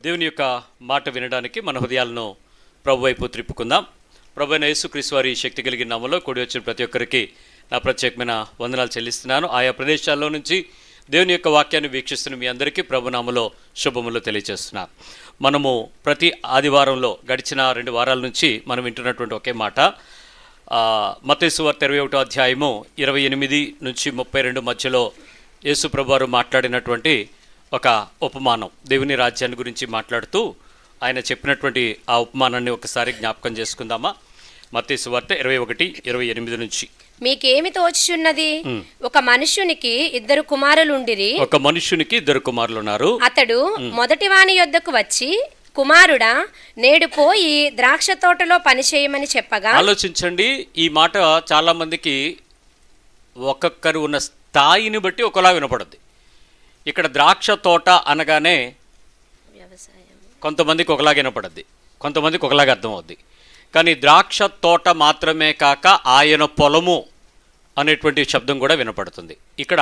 దేవుని యొక్క మాట వినడానికి మన హృదయాలను ప్రభు వైపు త్రిప్పుకుందాం. ప్రభు అయిన యేసుక్రీస్తు వారి శక్తి కలిగిన నామములో కూడి వచ్చిన ప్రతి ఒక్కరికి నా ప్రత్యేకమైన వందనాలు చెల్లిస్తున్నాను. ఆయా ప్రదేశాల్లో నుంచి దేవుని యొక్క వాక్యాన్ని వీక్షిస్తున్న మీ అందరికీ ప్రభు నామములో శుభములు తెలియజేస్తున్నాను. మనము ప్రతి ఆదివారంలో గడిచిన 2 వారాల నుంచి మనం వింటున్నటువంటి ఒకే మాట, మత్తయి సువార్త 21వ అధ్యాయము 28 నుంచి 32 మధ్యలో యేసు ప్రభు వారు మాట్లాడినటువంటి ఒక ఉపమానం, దేవుని రాజ్యాన్ని గురించి మాట్లాడుతూ ఆయన చెప్పినటువంటి ఆ ఉపమానాన్ని ఒకసారి జ్ఞాపకం చేసుకుందామా? మత్తయి సువార్త 21:28 నుంచి. మీకేమి తోచుచున్నది? ఒక మనుష్యునికి 2 కుమారులుండిరి. ఒక మనుష్యునికి 2 కుమారులున్నారు. అతడు మొదటి వాని యొద్దకు వచ్చి, కుమారుడా, నేడు పోయి ద్రాక్ష తోటలో పనిచేయమని చెప్పగా. ఆలోచించండి, ఈ మాట చాలా మందికి ఒక్కొక్కరు ఉన్న స్థాయిని బట్టి ఒకలా వినపడుద్ది. ఇక్కడ ద్రాక్ష తోట అనగానే కొంతమందికి ఒకలాగా వినపడుద్ది, కొంతమందికి ఒకలాగా అర్థం అవుద్ది. కానీ ద్రాక్ష తోట మాత్రమే కాక ఆయన పొలము అనేటువంటి శబ్దం కూడా వినపడుతుంది. ఇక్కడ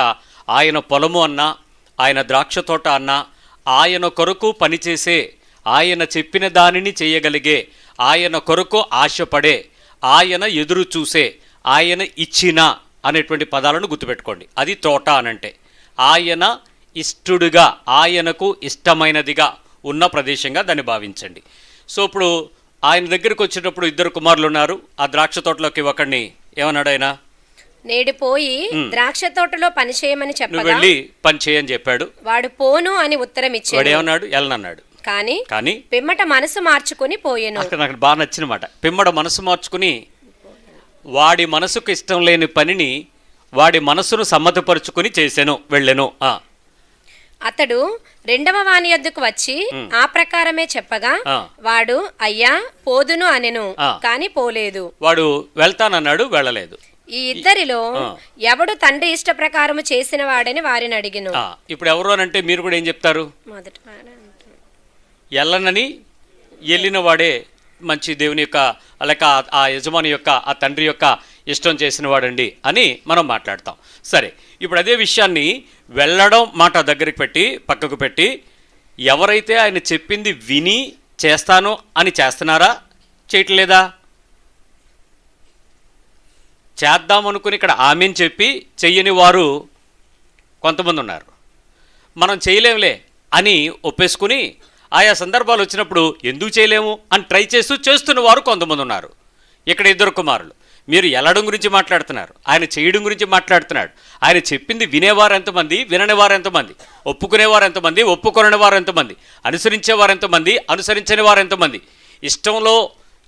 ఆయన పొలము అన్నా, ఆయన ద్రాక్ష తోట అన్నా, ఆయన కొరకు పనిచేసే, ఆయన చెప్పిన దానిని చేయగలిగే, ఆయన కొరకు ఆశపడే, ఆయన ఎదురు చూసే, ఆయన ఇచ్చిన అనేటువంటి పదాలను గుర్తుపెట్టుకోండి. అది తోట అనంటే ఆయన ఇష్టడుగా, ఆయనకు ఇష్టమైనదిగా ఉన్న ప్రదేశంగా దాన్ని భావించండి. సో ఇప్పుడు ఆయన దగ్గరికి వచ్చేటప్పుడు 2 కుమారులు ఉన్నారు. ఆ ద్రాక్ష తోటలోకి ఒకడిని ఏమన్నాడు ఆయన? నేడు పోయి ద్రాక్ష తోటలో పనిచేయమని చెప్పగా, వెళ్ళి పని చేయని చెప్పాడు. వాడు పోను అని ఉత్తరం ఇచ్చాడు. వాడు ఏమన్నాడు? ఎల్లనన్నాడు. కానీ పిమ్మట మనసు మార్చుకుని పోయెను. అక్కడ నాకు బాగా నచ్చిన మాట, పిమ్మట మనసు మార్చుకుని, వాడి మనసుకు ఇష్టం లేని పనిని వాడి మనసును సమ్మతపరుచుకుని చేసెను, వెళ్ళెను. అతడు 2వ వాని యొద్దకు వచ్చి ఆ ప్రకారమే చెప్పగా, వాడు అయ్యా పోదును అనెను, కాని పోలేదు. వాడు వెళ్తానన్నాడు, వెళ్ళలేదు. ఈ ఇద్దరిలో ఎవడు తండ్రి ఇష్ట ప్రకారము చేసిన వాడని వారిని అడిగిను. ఇప్పుడు ఎవరు అనంటే మీరు కూడా ఏం చెప్తారు? ఎల్లనని వెళ్ళిన వాడే మంచి దేవుని యొక్క లేక ఆ యజమాని యొక్క, ఆ తండ్రి యొక్క ఇష్టం చేసిన వాడండి అని మనం మాట్లాడతాం. సరే, ఇప్పుడు అదే విషయాన్ని వెళ్ళడం మాట దగ్గరికి పెట్టి, పక్కకు పెట్టి, ఎవరైతే ఆయన చెప్పింది విని చేస్తాను అని చేస్తున్నారా, చేయట్లేదా? చేద్దామనుకుని ఇక్కడ ఆమెను చెప్పి చెయ్యని వారు కొంతమంది ఉన్నారు. మనం చేయలేములే అని ఒప్పేసుకుని ఆయా సందర్భాలు వచ్చినప్పుడు ఎందుకు చేయలేము అని ట్రై చేస్తున్న వారు కొంతమంది ఉన్నారు. ఇక్కడ 2 కుమారులు. మీరు వెళ్ళడం గురించి మాట్లాడుతున్నారు, ఆయన చేయడం గురించి మాట్లాడుతున్నాడు. ఆయన చెప్పింది వినేవారు ఎంతమంది, విననివారు ఎంతమంది, ఒప్పుకునేవారు ఎంతమంది, ఒప్పుకొననివారు ఎంతమంది, అనుసరించేవారు ఎంతమంది, అనుసరించని వారు ఎంతమంది, ఇష్టంలో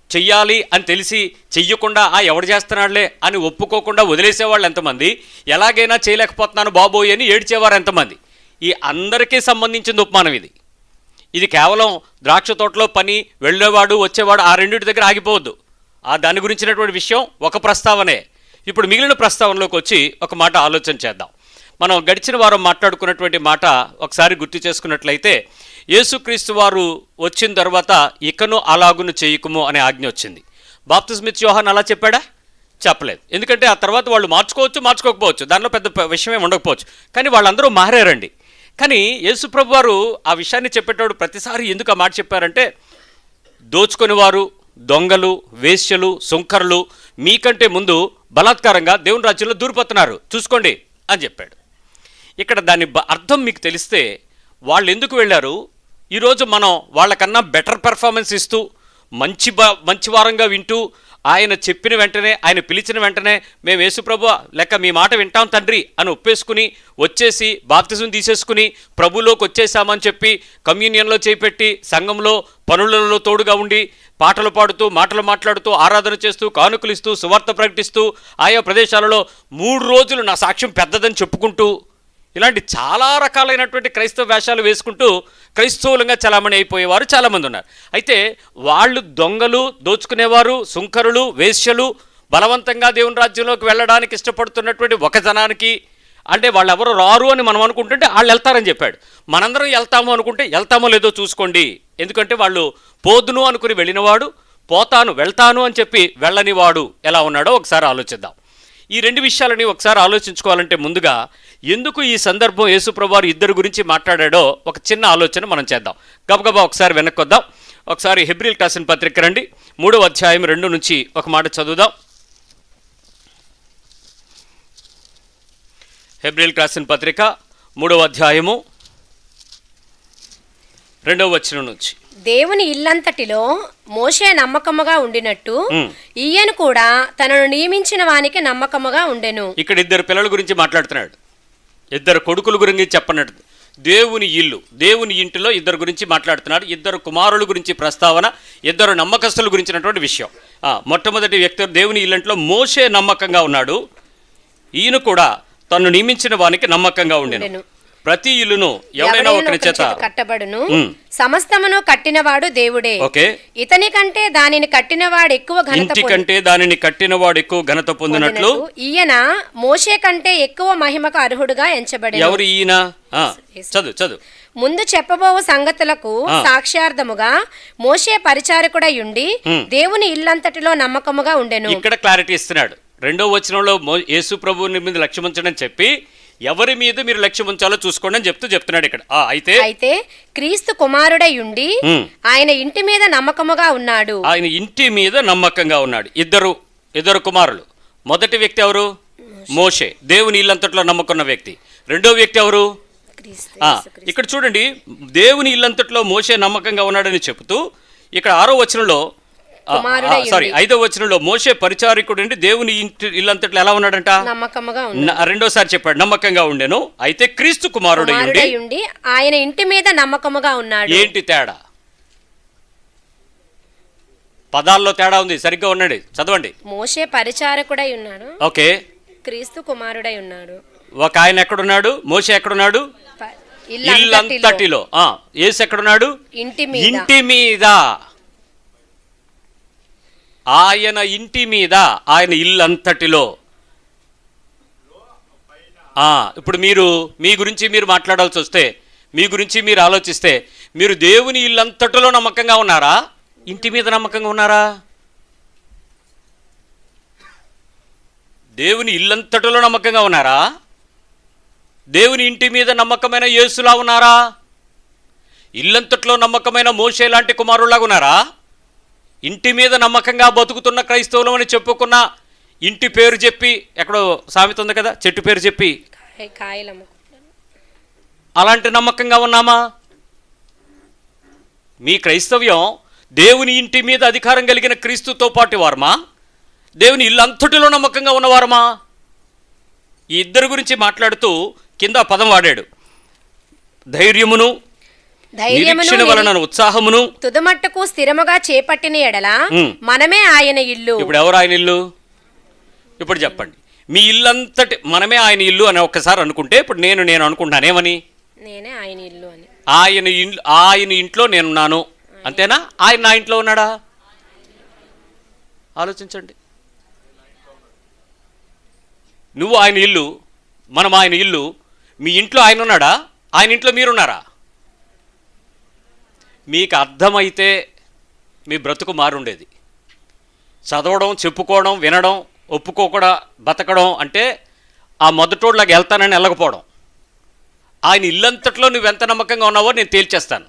చెయ్యాలి అని తెలిసి చెయ్యకుండా ఎవడు చేస్తున్నాడులే అని ఒప్పుకోకుండా వదిలేసేవాళ్ళు ఎంతమంది, ఎలాగైనా చేయలేకపోతున్నాను బాబోయ్ అని ఏడ్చేవారు ఎంతమంది. ఈ అందరికీ సంబంధించిన ఉపమానం ఇది. ఇది కేవలం ద్రాక్ష తోటలో పని, వెళ్ళేవాడు వచ్చేవాడు ఆ రెండింటి దగ్గర ఆగిపోవద్దు. దాని గురించినటువంటి విషయం ఒక ప్రస్తావనే. ఇప్పుడు మిగిలిన ప్రస్తావనలోకి వచ్చి ఒక మాట ఆలోచన చేద్దాం. మనం గడిచిన వారం మాట్లాడుకున్నటువంటి మాట ఒకసారి గుర్తు చేసుకున్నట్లయితే, యేసుక్రీస్తు వారు వచ్చిన తర్వాత ఇకను అలాగును చేయకుము అనే ఆజ్ఞ వచ్చింది. బాప్తిస్మిచ్చే యోహాను అలా చెప్పాడా? చెప్పలేదు. ఎందుకంటే ఆ తర్వాత వాళ్ళు మార్చుకోవచ్చు, మార్చుకోకపోవచ్చు, దానిలో పెద్ద విషయమే ఉండకపోవచ్చు. కానీ వాళ్ళందరూ మారారండి. కానీ యేసుప్రభు వారు ఆ విషయాన్ని చెప్పేటప్పుడు ప్రతిసారి ఎందుకు ఆ మాట చెప్పారంటే, దోచుకునేవారు, దొంగలు, వేశ్యలు, సుంకరులు మీకంటే ముందు బలాత్కారంగా దేవుని రాజ్యంలో దూరిపోతున్నారు, చూసుకోండి అని చెప్పాడు. ఇక్కడ దాని అర్థం మీకు తెలిస్తే వాళ్ళు ఎందుకు వెళ్ళారు? ఈరోజు మనం వాళ్ళకన్నా బెటర్ పెర్ఫార్మెన్స్ ఇస్తూ మంచి వారంగా వింటూ, ఆయన చెప్పిన వెంటనే, ఆయన పిలిచిన వెంటనే మేము యేసుప్రభు లెక్క మీ మాట వింటాం తండ్రి అని ఒప్పేసుకుని వచ్చేసి బాప్తిజం తీసేసుకుని ప్రభులోకి వచ్చేసామని చెప్పి కమ్యూనియన్లో చేపెట్టి సంఘంలో పనులలో తోడుగా ఉండి పాటలు పాడుతూ, మాటలు మాట్లాడుతూ, ఆరాధన చేస్తూ, కానుకలు ఇస్తూ, సువార్త ప్రకటిస్తూ, ఆయా ప్రదేశాలలో 3 రోజులు నా సాక్ష్యం పెద్దదని చెప్పుకుంటూ, ఇలాంటి చాలా రకాలైనటువంటి క్రైస్తవ వేషాలు వేసుకుంటూ క్రైస్తవులంగా చలామణి అయిపోయేవారు చాలామంది ఉన్నారు. అయితే వాళ్ళు దొంగలు, దోచుకునేవారు, సుంకరులు, వేశ్యలు, బలవంతంగా దేవుని రాజ్యంలోకి వెళ్ళడానికి ఇష్టపడుతున్నటువంటి ఒక జనానికి, అంటే వాళ్ళు ఎవరు రారు అని మనం అనుకుంటుంటే వాళ్ళు వెళ్తారని చెప్పాడు. మనందరం వెళ్తాము అనుకుంటే వెళ్తామో లేదో చూసుకోండి. ఎందుకంటే వాళ్ళు పోదును అనుకుని వెళ్ళినవాడు, పోతాను వెళ్తాను అని చెప్పి వెళ్ళనివాడు ఎలా ఉన్నాడో ఒకసారి ఆలోచిద్దాం. ఈ రెండు విషయాలని ఒకసారి ఆలోచించుకోవాలంటే ముందుగా ఎందుకు ఈ సందర్భం యేసుప్రభువారు ఇద్దరు గురించి మాట్లాడాడో ఒక చిన్న ఆలోచన మనం చేద్దాం. గబగబా ఒకసారి వెనక్కి వద్దాం. ఒకసారి హెబ్రీయులకు రాసిన పత్రిక రండి, 3వ అధ్యాయం 2 నుంచి ఒక మాట చదువుదాం. హెబ్రీయులకు రాసిన పత్రిక 3వ అధ్యాయము 2వ వచనం నుంచి. దేవుని ఇల్లంతటిలో మోషే నమ్మకముగా ఉండినట్టు ఈయన కూడా తనను నియమించిన వానికి నమ్మకముగా ఉండెను. ఇక్కడ ఇద్దరు పిల్లల గురించి మాట్లాడుతున్నాడు, ఇద్దరు కొడుకుల గురించి చెప్పనట్టు. దేవుని ఇల్లు, దేవుని ఇంటిలో ఇద్దరు గురించి మాట్లాడుతున్నాడు. ఇద్దరు కుమారుల గురించి ప్రస్తావన, ఇద్దరు నమ్మకస్తుల గురించినటువంటి విషయం. మొట్టమొదటి వ్యక్తి దేవుని ఇల్లంట్లో మోషే నమ్మకంగా ఉన్నాడు. ఈయన కూడా తను నియమించిన వానికి నమ్మకంగా ఉండెను. ప్రతి ఇల్లును ఎవరైనా ఒకరి చేత కట్టబడును, సమస్తమును కట్టినవాడు దేవుడే. ఓకే, ఇతని కంటే దానిని కట్టినవాడు ఎక్కువ ఇంటి కంటే దానిని కట్టినవాడు ఎక్కువ ఘనత పొందినట్లు ఈయన మోషే కంటే ఎక్కువ మహిమకు అర్హుడుగా ఎంచబడెను. ఎవరు ఈయన? చదువు. ముందు చెప్పబోవు సంగతులకు సాక్ష్యార్థముగా మోషే పరిచారకుడై ఉండి దేవుని ఇల్లంతటిలో నమ్మకముగా ఉండెను. ఇక్కడ క్లారిటీ ఇస్తున్నాడు. 2వ వచనంలో యేసు ప్రభువుని మీద లక్ష్యం ఉంచడం చెప్పి ఎవరి మీద మీరు లక్ష్యం ఉంచాలో చూసుకోండి అని చెప్తున్నాడు ఇక్కడ. అయితే క్రీస్తు కుమారుడై ఉండి ఆయన ఇంటి మీద నమ్మకముగా ఉన్నాడు. ఆయన ఇంటి మీద నమ్మకంగా ఉన్నాడు. ఇద్దరు కుమారులు. మొదటి వ్యక్తి ఎవరు? మోషే, దేవుని ఇల్లంతట్లో నమ్మకున్న వ్యక్తి. రెండో వ్యక్తి ఎవరు? ఇక్కడ చూడండి, దేవుని ఇల్లంతట్లో మోషే నమ్మకంగా ఉన్నాడని చెబుతూ ఇక్కడ 6వ వచనంలో 5వ వచనంలో మోషే పరిచారకుడు దేవుని ఇల్లంతట్లో ఎలా ఉన్నాడంట? నమ్మకంగా. రెండోసారి చెప్పాడు నమ్మకంగా ఉండెను. అయితే క్రీస్తు కుమారుడై ఉండి ఆయన ఇంటి మీద నమ్మకముగా ఉన్నాడు. ఏంటి తేడా? పదాల్లో తేడా ఉంది, సరిగ్గా ఉన్నాడు. చదవండి. మోషే పరిచారకుడై ఉన్నాడు, ఓకే, క్రీస్తు కుమారుడై ఉన్నాడు. ఒక ఆయన ఎక్కడున్నాడు? మోషే ఎక్కడున్నాడు? ఇల్లంతటిలో. యేసు ఎక్కడున్నాడు? ఇంటి మీద. ఆయన ఇంటి మీద, ఆయన ఇల్లంతటిలో. ఇప్పుడు మీ గురించి మీరు మాట్లాడాల్సి వస్తే, మీ గురించి మీరు ఆలోచిస్తే, మీరు దేవుని ఇల్లంతటిలో నమ్మకంగా ఉన్నారా? ఇంటి మీద నమ్మకంగా ఉన్నారా? దేవుని ఇల్లంతటిలో నమ్మకంగా ఉన్నారా? దేవుని ఇంటి మీద నమ్మకమైన యేసులా ఉన్నారా? ఇల్లంతట్లో నమ్మకమైన మోషే లాంటి కుమారులాగా ఉన్నారా? ఇంటి మీద నమ్మకంగా బతుకుతున్న క్రైస్తవులు అని చెప్పుకున్న ఇంటి పేరు చెప్పి, ఎక్కడో సామెత ఉంది కదా, చెట్టు పేరు చెప్పి అలాంటి నమ్మకంగా ఉన్నామా? మీ క్రైస్తవ్యం దేవుని ఇంటి మీద అధికారం కలిగిన క్రీస్తుతో పాటు వారమా? దేవుని ఇల్లంతటిలో నమ్మకంగా ఉన్నవారమా? ఈ ఇద్దరు గురించి మాట్లాడుతూ కింద పదం వాడాడు, ధైర్యమును నిరీక్షణ వలన ఉత్సాహమును తుదమట్టుకు స్థిరముగా చేపట్టిన ఎడల మనమే ఆయన ఇల్లు. ఇప్పుడు ఎవరు ఆయన ఇల్లు? ఇప్పుడు చెప్పండి. మీ ఇల్లంతటి మనమే ఆయన ఇల్లు అని ఒక్కసారి అనుకుంటే, ఇప్పుడు నేను అనుకుంటాను ఏమని? నేనే ఆయన ఇల్లు అని. ఆయన ఇంట్లో నేనున్నాను, అంతేనా? ఆయన నా ఇంట్లో ఉన్నాడా? ఆలోచించండి. నువ్వు ఆయన ఇల్లు, మనం ఆయన ఇల్లు. మీ ఇంట్లో ఆయన ఉన్నాడా? ఆయన ఇంట్లో మీరున్నారా? మీకు అర్థమైతే మీ బ్రతుకు మారుండేది. చదవడం, చెప్పుకోవడం, వినడం, ఒప్పుకోకుండా బతకడం అంటే ఆ మొదటోడ్లాగా వెళ్తానని వెళ్ళకపోవడం. ఆయన ఇల్లంతట్లో నువ్వెంత నమ్మకంగా ఉన్నావో నేను తేల్చేస్తాను.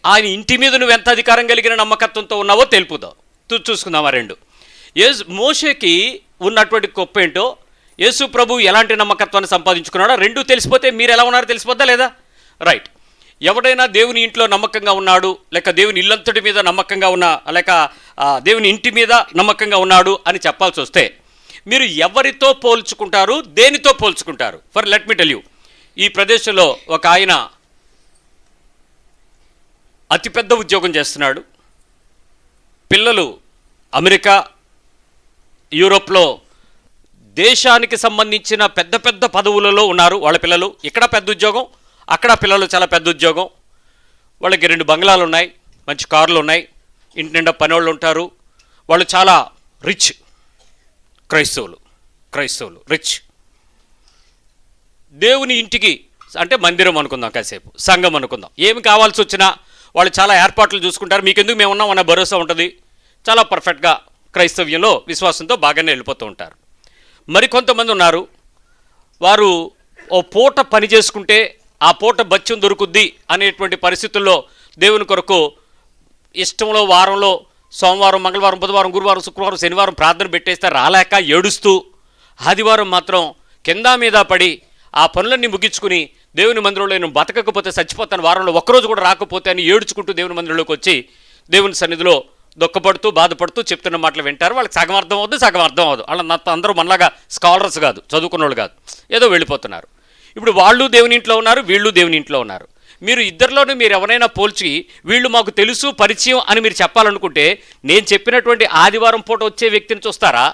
ఆయన ఇంటి మీద నువ్వెంత అధికారం కలిగిన నమ్మకత్వంతో ఉన్నావో తెలుపుదాం. చూసుకుందాం ఆ రెండు. మోషేకి ఉన్నటువంటి గొప్ప ఏంటో, యేసు ప్రభు ఎలాంటి నమ్మకత్వాన్ని సంపాదించుకున్నాడో రెండూ తెలిసిపోతే మీరు ఎలా ఉన్నారో తెలిసిపోద్దా లేదా? రైట్. ఎవడైనా దేవుని ఇంట్లో నమ్మకంగా ఉన్నాడు, లేక దేవుని ఇల్లంతటి మీద నమ్మకంగా ఉన్నా, లేక దేవుని ఇంటి మీద నమ్మకంగా ఉన్నాడు అని చెప్పాల్సి వస్తే మీరు ఎవరితో పోల్చుకుంటారు, దేనితో పోల్చుకుంటారు? For let me tell you, ఈ ప్రదేశంలో ఒక ఆయన అతిపెద్ద ఉద్యోగం చేస్తున్నాడు. పిల్లలు అమెరికా, యూరోప్లో దేశానికి సంబంధించిన పెద్ద పెద్ద పదవులలో ఉన్నారు వాళ్ళ పిల్లలు. ఇక్కడ పెద్ద ఉద్యోగం, అక్కడ పిల్లలు చాలా పెద్ద ఉద్యోగం. వాళ్ళకి 2 బంగ్లాలు ఉన్నాయి, మంచి కార్లు ఉన్నాయి, ఇంటి నిండా పనివాళ్ళు ఉంటారు. వాళ్ళు చాలా రిచ్. క్రైస్తవులు రిచ్. దేవుని ఇంటికి అంటే మందిరం అనుకుందాం, కాసేపు సంఘం అనుకుందాం, ఏమి కావాల్సి వచ్చినా వాళ్ళు చాలా ఏర్పాట్లు చూసుకుంటారు. మీకెందుకు మేము ఉన్నాం అన్న భరోసా ఉంటుంది. చాలా పర్ఫెక్ట్గా క్రైస్తవ్యంలో విశ్వాసంతో బాగానే వెళ్ళిపోతూ ఉంటారు. మరికొంతమంది ఉన్నారు, వారు ఓ పూట పని చేసుకుంటే ఆ పూట బత్యం దొరుకుద్ది అనేటువంటి పరిస్థితుల్లో దేవుని కొరకు ఇష్టంలో వారంలో సోమవారం, మంగళవారం, బుధవారం, గురువారం, శుక్రవారం, శనివారం ప్రార్థన పెట్టేస్తే రాలేక ఏడుస్తూ, ఆదివారం మాత్రం కింద మీద పడి ఆ పనులన్నీ ముగించుకుని దేవుని మందిరంలో నేను బతకకపోతే చచ్చిపోతాను, వారంలో ఒక్కరోజు కూడా రాకపోతే అని ఏడుచుకుంటూ దేవుని మందిరంలోకి వచ్చి దేవుని సన్నిధిలో దుఃఖపడుతూ బాధపడుతూ చెప్తున్న మాటలు వింటారు. వాళ్ళకి సగం అర్థం అవుద్దు, సగం అర్థం అవ్వదు. వాళ్ళ అందరూ మనలాగా స్కాలర్స్ కాదు, చదువుకున్న వాళ్ళు కాదు, ఏదో వెళ్ళిపోతున్నారు. ఇప్పుడు వాళ్ళు దేవుని ఇంట్లో ఉన్నారు, వీళ్ళు దేవుని ఇంట్లో ఉన్నారు. మీరు ఇద్దరిలోనూ మీరు ఎవరైనా పోల్చి వీళ్ళు మాకు తెలుసు, పరిచయం అని మీరు చెప్పాలనుకుంటే నేను చెప్పినటువంటి ఆదివారం పూట వచ్చే వ్యక్తిని చూస్తారా?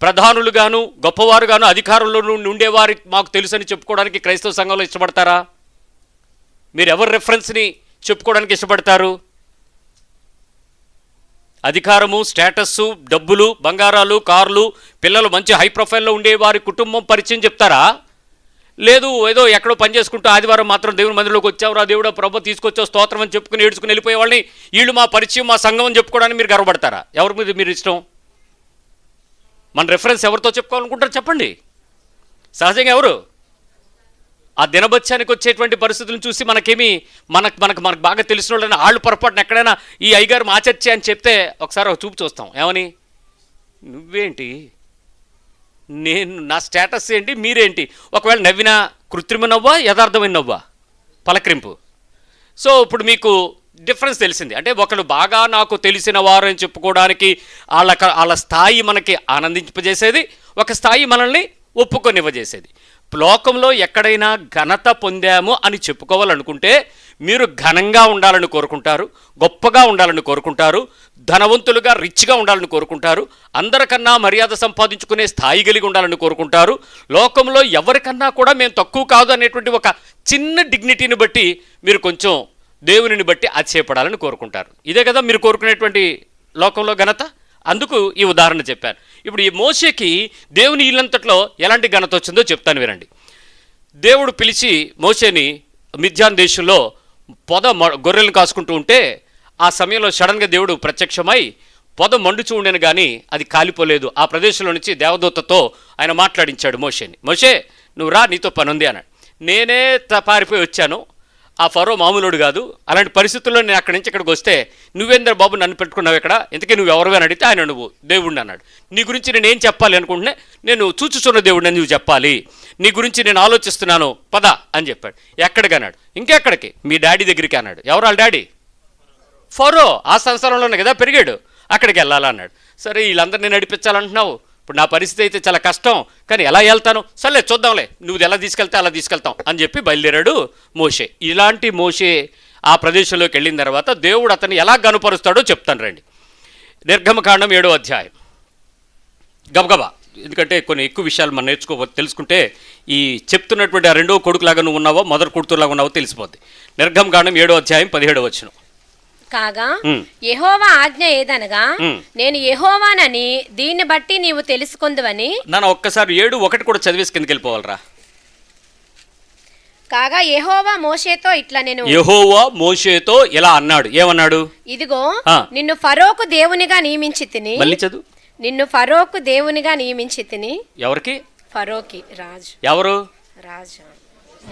ప్రధానులుగాను, గొప్పవారుగాను, అధికారంలో ఉండేవారి మాకు తెలుసని చెప్పుకోవడానికి క్రైస్తవ సంఘంలో ఇష్టపడతారా? మీరు ఎవరి రెఫరెన్స్ని చెప్పుకోవడానికి ఇష్టపడతారు? అధికారము, స్టేటస్సు, డబ్బులు, బంగారాలు, కార్లు, పిల్లలు మంచి హై ప్రొఫైల్లో ఉండే వారి కుటుంబం పరిచయం చెప్తారా? లేదు, ఏదో ఎక్కడో పని చేసుకుంటూ ఆదివారం మాత్రం దేవుని మందిరంలోకి వచ్చావురా దేవుడా ప్రభు తీసుకొచ్చావు స్తోత్రం అని చెప్పుకుని ఏడ్చుకుని వెళ్ళిపోయే వాళ్ళని వీళ్ళు మా పరిచయం, మా సంఘం అని చెప్పుకోవడానికి మీరు గర్వపడతారా? ఎవరి మీద మీరు ఇష్టం? మన రెఫరెన్స్ ఎవరితో చెప్పుకోవాలనుకుంటారు చెప్పండి? సహజంగా ఎవరు? ఆ దినబత్యానికి వచ్చేటువంటి పరిస్థితులను చూసి మనకు బాగా తెలిసిన వాళ్ళని ఆళ్ళు పొరపాటున ఎక్కడైనా ఈ అయ్యగారు మా చర్చ అని చెప్తే ఒకసారి ఒక చూపు చూస్తాం. ఏమని? నువ్వేంటి, నేను నా స్టేటస్ ఏంటి, మీరేంటి? ఒకవేళ నవ్వినా కృత్రిమ నవ్వా, యథార్థమైన నవ్వా, పలకరింపు? సో ఇప్పుడు మీకు డిఫరెన్స్ తెలిసింది. అంటే ఒకళ్ళు బాగా నాకు తెలిసిన వారు అని చెప్పుకోవడానికి వాళ్ళ స్థాయి మనకి ఆనందింపజేసేది, ఒక స్థాయి మనల్ని ఒప్పుకొనివ్వజేసేది. లోకంలో ఎక్కడైనా ఘనత పొందాము అని చెప్పుకోవాలనుకుంటే మీరు ఘనంగా ఉండాలని కోరుకుంటారు, గొప్పగా ఉండాలని కోరుకుంటారు, ధనవంతులుగా రిచ్గా ఉండాలని కోరుకుంటారు, అందరికన్నా మర్యాద సంపాదించుకునే స్థాయి కలిగి ఉండాలని కోరుకుంటారు. లోకంలో ఎవరికన్నా కూడా మేము తక్కువ కాదు అనేటువంటి ఒక చిన్న డిగ్నిటీని బట్టి మీరు కొంచెం దేవునిని బట్టి ఆశ్చర్యపడాలని కోరుకుంటారు. ఇదే కదా మీరు కోరుకునేటువంటి లోకంలో ఘనత. అందుకు ఈ ఉదాహరణ చెప్పాను. ఇప్పుడు ఈ మోషేకి దేవుని ఇల్లంతట్లో ఎలాంటి ఘనత వచ్చిందో చెప్తాను వినండి. దేవుడు పిలిచి మోషేని మిద్యాన్ దేశంలో గొర్రెలను కాసుకుంటూ ఉంటే ఆ సమయంలో సడన్గా దేవుడు ప్రత్యక్షమై పొద మండుచూ ఉండేను కానీ అది కాలిపోలేదు. ఆ ప్రదేశంలో నుంచి దేవదూతతో ఆయన మాట్లాడించాడు మోషేని. మోషే నువ్వు రా, నీతో పని ఉంది అన్నాడు. నేనే పారిపోయి వచ్చాను, ఆ ఫరో మామూలుడు కాదు. అలాంటి పరిస్థితుల్లో నేను అక్కడి నుంచి ఇక్కడికి వస్తే నువ్వేంద్ర బాబు నన్ను పెట్టుకున్నావు ఇక్కడ, ఇంతకీ నువ్వు ఎవరు అని అడిగితే ఆయన నువ్వు దేవుడిని అన్నాడు. నీ గురించి నేను ఏం చెప్పాలి అనుకుంటే నేను చూచుచున్న దేవుడిని నువ్వు చెప్పాలి, నీ గురించి నేను ఆలోచిస్తున్నాను పద అని చెప్పాడు. ఎక్కడికి అన్నాడు. ఇంకెక్కడికి? మీ డాడీ దగ్గరికి అన్నాడు. ఎవరు వాళ్ళ డాడీ? ఫరో. ఆ సంవత్సరంలోనే కదా పెరిగాడు, అక్కడికి వెళ్ళాలన్నాడు. సరే వీళ్ళందరినీ నడిపించాలంటున్నావు, ఇప్పుడు నా పరిస్థితి అయితే చాలా కష్టం, కానీ ఎలా వెళ్తాను? సర్లే చూద్దాంలే, నువ్వు ఎలా తీసుకెళ్తే అలా తీసుకెళ్తాం అని చెప్పి బయలుదేరాడు మోషే. ఇలాంటి మోషే ఆ ప్రదేశంలోకి వెళ్ళిన తర్వాత దేవుడు అతన్ని ఎలా గనుపరుస్తాడో చెప్తాను రండి. నిర్గమకాండం 7వ అధ్యాయం. గబగబా, ఎందుకంటే కొన్ని ఎక్కువ విషయాలు మనం తెలుసుకుంటే ఈ చెప్తున్నటువంటి ఆ రెండో కొడుకులాగా నువ్వు ఉన్నావో మొదటి కొడుకులాగా ఉన్నావో తెలిసిపోద్ది. నిర్గమకాండం 7వ అధ్యాయం 17వ వచనం. కాగా యెహోవా ఆజ్ఞ ఏదనగా నేను యెహోవానని దీన్ని బట్టి నీవు తెలుసుకుందువని. నాన్న ఒక్కసారి 7:1 కూడా చదివేసి కిందకి వెళ్ళిపోవాలరా. కాగా యెహోవా మోషేతో ఇట్లా నేను యెహోవా మోషేతో ఇలా అన్నాడు. ఏమన్నాడు? ఇదిగో నిన్ను ఫరోకు దేవునిగా నియమించి తిని. మళ్ళీ చదువు. నిన్ను ఫరోకు దేవునిగా నియమించి తిని. ఎవరికి? ఫరోకి. రాజు. ఎవరు? రాజు